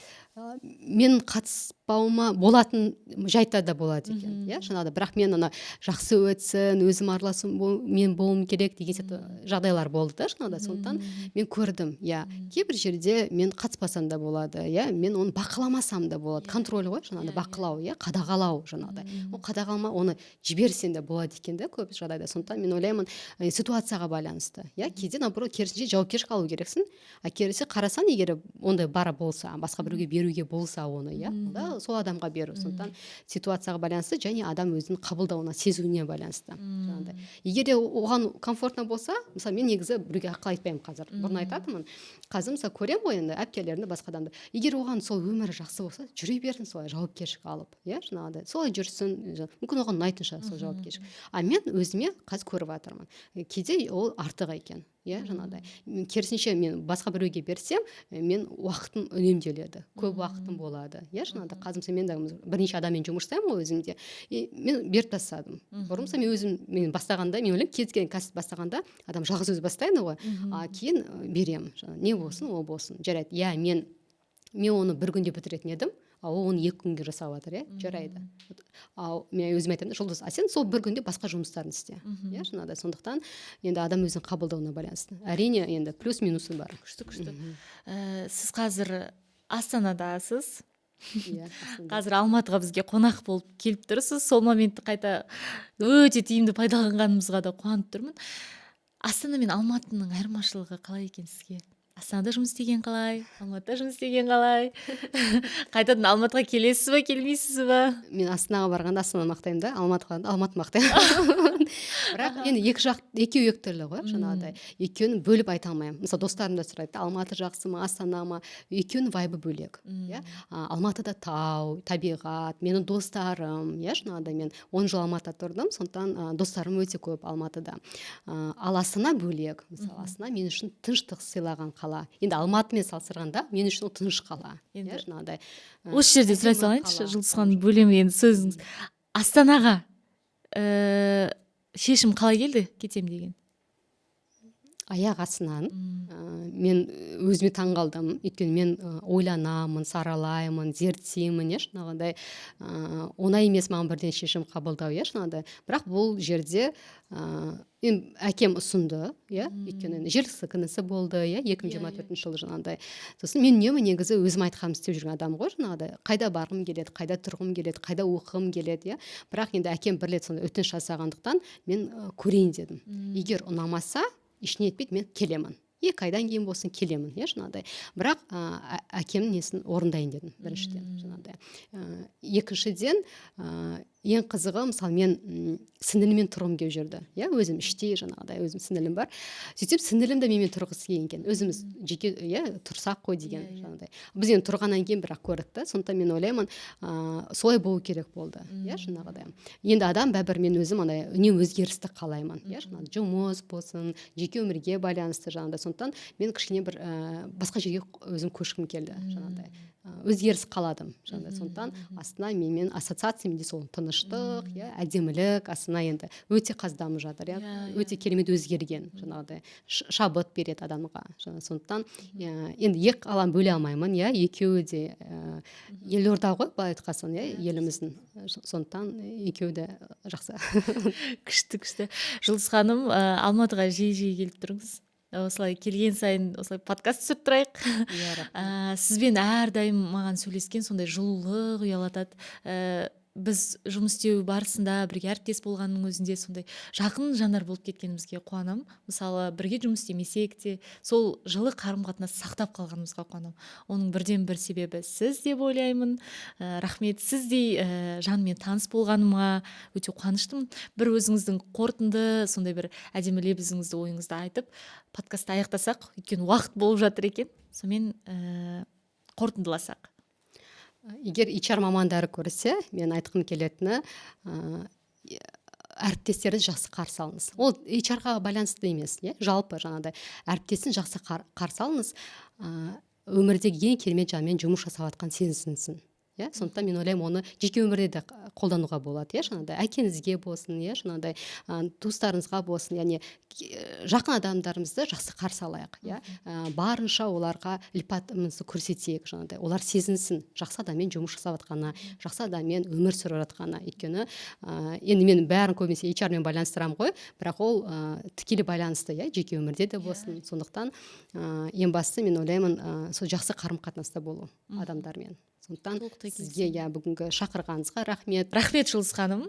мен қатыспауыма болатын жайттар да болады екен, иә, жаңағыдай. Бірақ мен ана жақсы өтсін, өзім араласым мен болуым керек деген сияқты жағдайлар болды да, жаңағыдай. Сондықтан мен көрдім, иә, кейбір жерде мен қатыспасам да болады, иә, мен оны бақыламасам да болады. Контроль ғой, жаңағыдай, бақылау, иә, қадағалау, жаңағыдай. Ол қадағалама, оны жіберсең де болады екен да көп жағдайда. Сондықтан мен ойлаймын, ситуацияға байланысты, иә, кейде наоборот керісінше жауапкершілік алу керексің. А керісінше қарасаң, егер ондай бара болса, басқа біреуге беруге болса оны, иә, да, сол адамға беру. Сондықтан ситуацияға байланысты және адам өзінің қабылдауына, сезуіне байланысты. Егер оған комфортно болса, мысалы мен негізі біреуге ақыл айтпаймын қазір. Бұрын айтатынмын. Қазір мысалы көремін ғой енді әпкелерімді, басқа адамды. Егер оған сол өмірі жақсы болса, жүре берсін солай жауапкершілік алып, иә, жаңағыдай. Солай жүрсін, мүмкін оған ұнайтын шығар сол жауапкершілік. А мен өзіме қазір көріп жатырмын. Кейде ол артық екен. иә, жаңағыдай. Керісінше мен басқа біреуге берсем, мен уақытым үнемделеді. Көп уақытым болады. Иә, жаңағыдай. Қазір мен бірнеше адаммен жұмыс жасаймын ғой өзімде. Мен беріп тастадым. Бұрын мен бастағанда, мен ойлаймын, кез келген кәсіп бастағанда адам жалғыз өзі бастайды ғой. Кейін беремін. Не болсын, ол болсын. Жарайды. Иә, мен оны бір күнде бітіретін едім. Ол оны 2 күнге жасап жатыр, жарайды. Мен өзім айтамын, Жұлдыз, сен сол бір күнде басқа жұмыстарын істе. Иә, жаңағыдай. Сондықтан енді адам өзінің қабылдауына байланысты. Әрине, енді плюс-минусы бар. Күшті. Сіз қазір Астанадасыз. Иә, Астанада. Қазір Алматыға бізге қонақ болып келіп тұрсыз. Сол моментті қайта өте тиімді пайдаланғанымызға да қуанып тұрмын. Астана мен Алматының айырмашылығы қалай екен сізге? Астанада жұмыс істеген қалай? Алматыда жұмыс істеген қалай? Қайтадан Алматыға келесіз ба, келмейсіз ба? Мен Астанаға барғанда Астананы мақтаймын да, Алматыға Алматы мақтаймын. Бірақ енді екеуі екі түрлі ғой, жаңағыдай. Екеуін бөліп айта алмаймын. Мысалы достарым да сұрайды, Алматы жақсы ма, Астана ма? Екеуінің вайбы бөлек. Иә. Алматыда тау, табиғат, менің достарым, иә, жаңағыдай мен 10 жыл Алматыда тұрдым, сондықтан достарым өте көп Алматыда. Ал Астана бөлек. Мысалы, Астана мен үшін тыныштық сыйлаған қала. Енді Алматымен салыстырғанда мен үшін ол тыныш қала. Иә, жаңағыдай. Осы жерде сұрай салайыншы, Жұлдыз ханым, бөлем енді сөзіңіз. Астанаға шешім қалай келді кетем деген? Аяқ астынан мен өзіме таң қалдым. Өйткені мен ойланамын, саралаймын, зерттеймін, иә, жаңағыдай оңай емес маған бірден шешім қабылдау, иә, жаңағыдай. Бірақ бұл жерде әкем ұсынды, иә, өйткені жерлісі күнісі болды, иә, 2024 жылы жаңағыдай. Сосын мен негізі өзім айтқанымды істеп жүрген адам ғой, жаңағыдай. Қайда барғым келеді, қайда тұрғым келеді, қайда оқығым келеді, иә. Бірақ енді әкем бір рет сондай өтініш жасағандықтан мен көрейін дедім. Егер ұнамаса, ішіне етпейді, мен келемін. 2 айдан кейін болсын келемін, иә, жаңағыдай. Бірақ әкемнің несін орындайын дедім, біріншіден, жаңағыдай. Екіншіден, ең қызығы, мысалы, мен сіңіліммен тұрғым келіп жүрді. Иә, өзім іштей жаңағыдай, өзім сіңілім бар. Сөйтсем, сіңілім де менімен тұрғысы келген. Өзіміз жеке, иә, тұрсақ қой деген жаңағыдай. Біз енді тұрғаннан кейін бірақ көрдік та, сондықтан мен ойлаймын, солай болу керек болды, иә, жаңағыдай. Енді адам бәрібір мен өзім андай үнемі өзгерісті қалаймын, иә, жаңағыдай. Жұмыс болсын, жеке өмірге байланысты жаңағыдай. Сондықтан мен кішкене бір басқа жерге өзім көшкім келді, жаңағыдай. Өзгеріс қаладым, жаңағыдай. Сондықтан Астана менімен ассоциация менде сол тыныштық, иә, әдемілік, Астана енді өте дамып жатыр, иә, өте керемет өзгерген, жаңағыдай. Шабыт береді адамға. Сондықтан енді екі қаланы бөле алмаймын, иә, екеуі де елорда ғой, былай айтқасын, иә, еліміздің. Сондықтан екеуі де жақсы. Күшті. Жұлдыз ханым, Алматыға жиі келіп тұрыңыз. Осылай келген сайын осылай подкаст түсіріп тұрайық. Сізбен әрдайым маған сөйлескен сондай жылулық ұялатады. Біз жұмыс істеу барысында бірге әріптес болғанның өзінде сондай жақын жандар болып кеткенімізге қуанам. Мысалы, бірге жұмыс істемесек те сол жылы қарым-қатынас сақтап қалғанымызға қуанам. Оның бірден бір себебі сіз деп ойлаймын. Рахмет, сіздей жанмен таныс болғаныма өте қуаныштымын. Бір өзіңіздің қорытынды сондай бір әдемі лебізіңізді, ойыңызды айтып подкастты аяқтасақ, өйткені уақыт болып жатыр екен. Сонымен қорытындыласақ. Егер HR мамандары көрсе, мен айтқым келетіні, әріптестерді жақсы қарсы алыңыз. Ол HR-ға байланысты емес, жалпы жаңағыдай әріптесін жақсы қарсы алыңыз. Өмірдегі ең керемет жанмен жұмыс жасап жатқан сезінсін. Иә, сондықтан мен ойлаймын, оны жеке өмірде де қолдануға болады, иә, жаңағыдай әкеңізге болсын, иә, жаңағыдай туыстарыңызға болсын, яғни жақын адамдарымызды жақсы қарсы алайық, иә, барынша оларға ілтипатымызды көрсетейік, жаңағыдай, олар сезінсін, жақсы адаммен жұмыс жасап жатқаны, жақсы адаммен өмір сүріп жатқаны. Өйткені енді мен бәрін көбінесе HR-мен байланыстырамын ғой, бірақ ол тікелей байланысты, иә, жеке өмірде де болсын. Сондықтан ең бастысы мен ойлаймын, сол жақсы қарым-қатынаста болу адамдармен. Сондықтан сізге бүгінгі шақырғаныңызға рахмет. Рахмет, Жұлдыз ханым.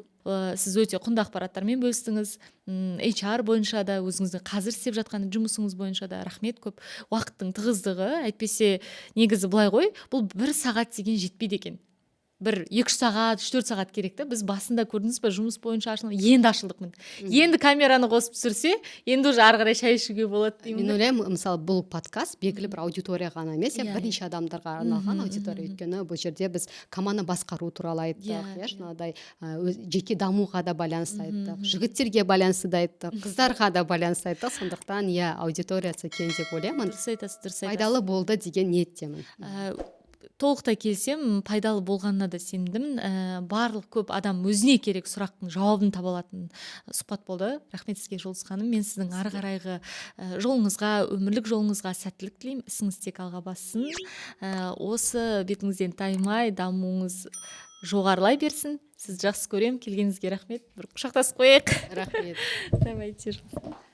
Сіз өте құнды ақпараттармен бөлістіңіз. HR бойынша да, өзіңіздің қазір істеп жатқан жұмысыңыз бойынша да рахмет көп. Уақыттың тығыздығы, әйтпесе негізі былай ғой, бұл 1 сағат деген жетпейді екен. Бір 2 сағат, 4 сағат керек та. Біз басында көрдіңіз бе, жұмыс бойынша енді ашылдық мін. Енді камераны қосып түсірсе, енді уже ары қарай шай ішуге болады деймін. Мен ойлаймын, мысалы, бұл подкаст белгілі бір аудитория ғана емес, бірнеше адамдарға арналған аудитория. Өйткені бұл жерде біз команда басқару туралы айттық, жаңағыдай жеке дамуға да байланысты айттық, жігіттерге байланысты да айттық, қыздарға да байланысты айттық. Сондықтан аудиториясы кең деп ойлаймын. Дұрыс айтасыз. Пайдалы болды деген ниеттемін. Толықтай келсем, пайдалы болғанына да сендім. Барлық көп адам өзіне керек сұрақтың жауабын таба алатын сұхбат болды. Рахмет сізге, Жұлдыз ханым. Мен сіздің ары қарайғы жолыңызға, өмірлік жолыңызға сәттілік тілеймін. Ісіңіз тек алға бассын. Осы бетіңізден таймай, дамуыңыз жоғарылай берсін. Сізді жақсы көремін. Келгеніңізге рахмет. Бір құшақтасып қояйық. Рахмет. Давайте.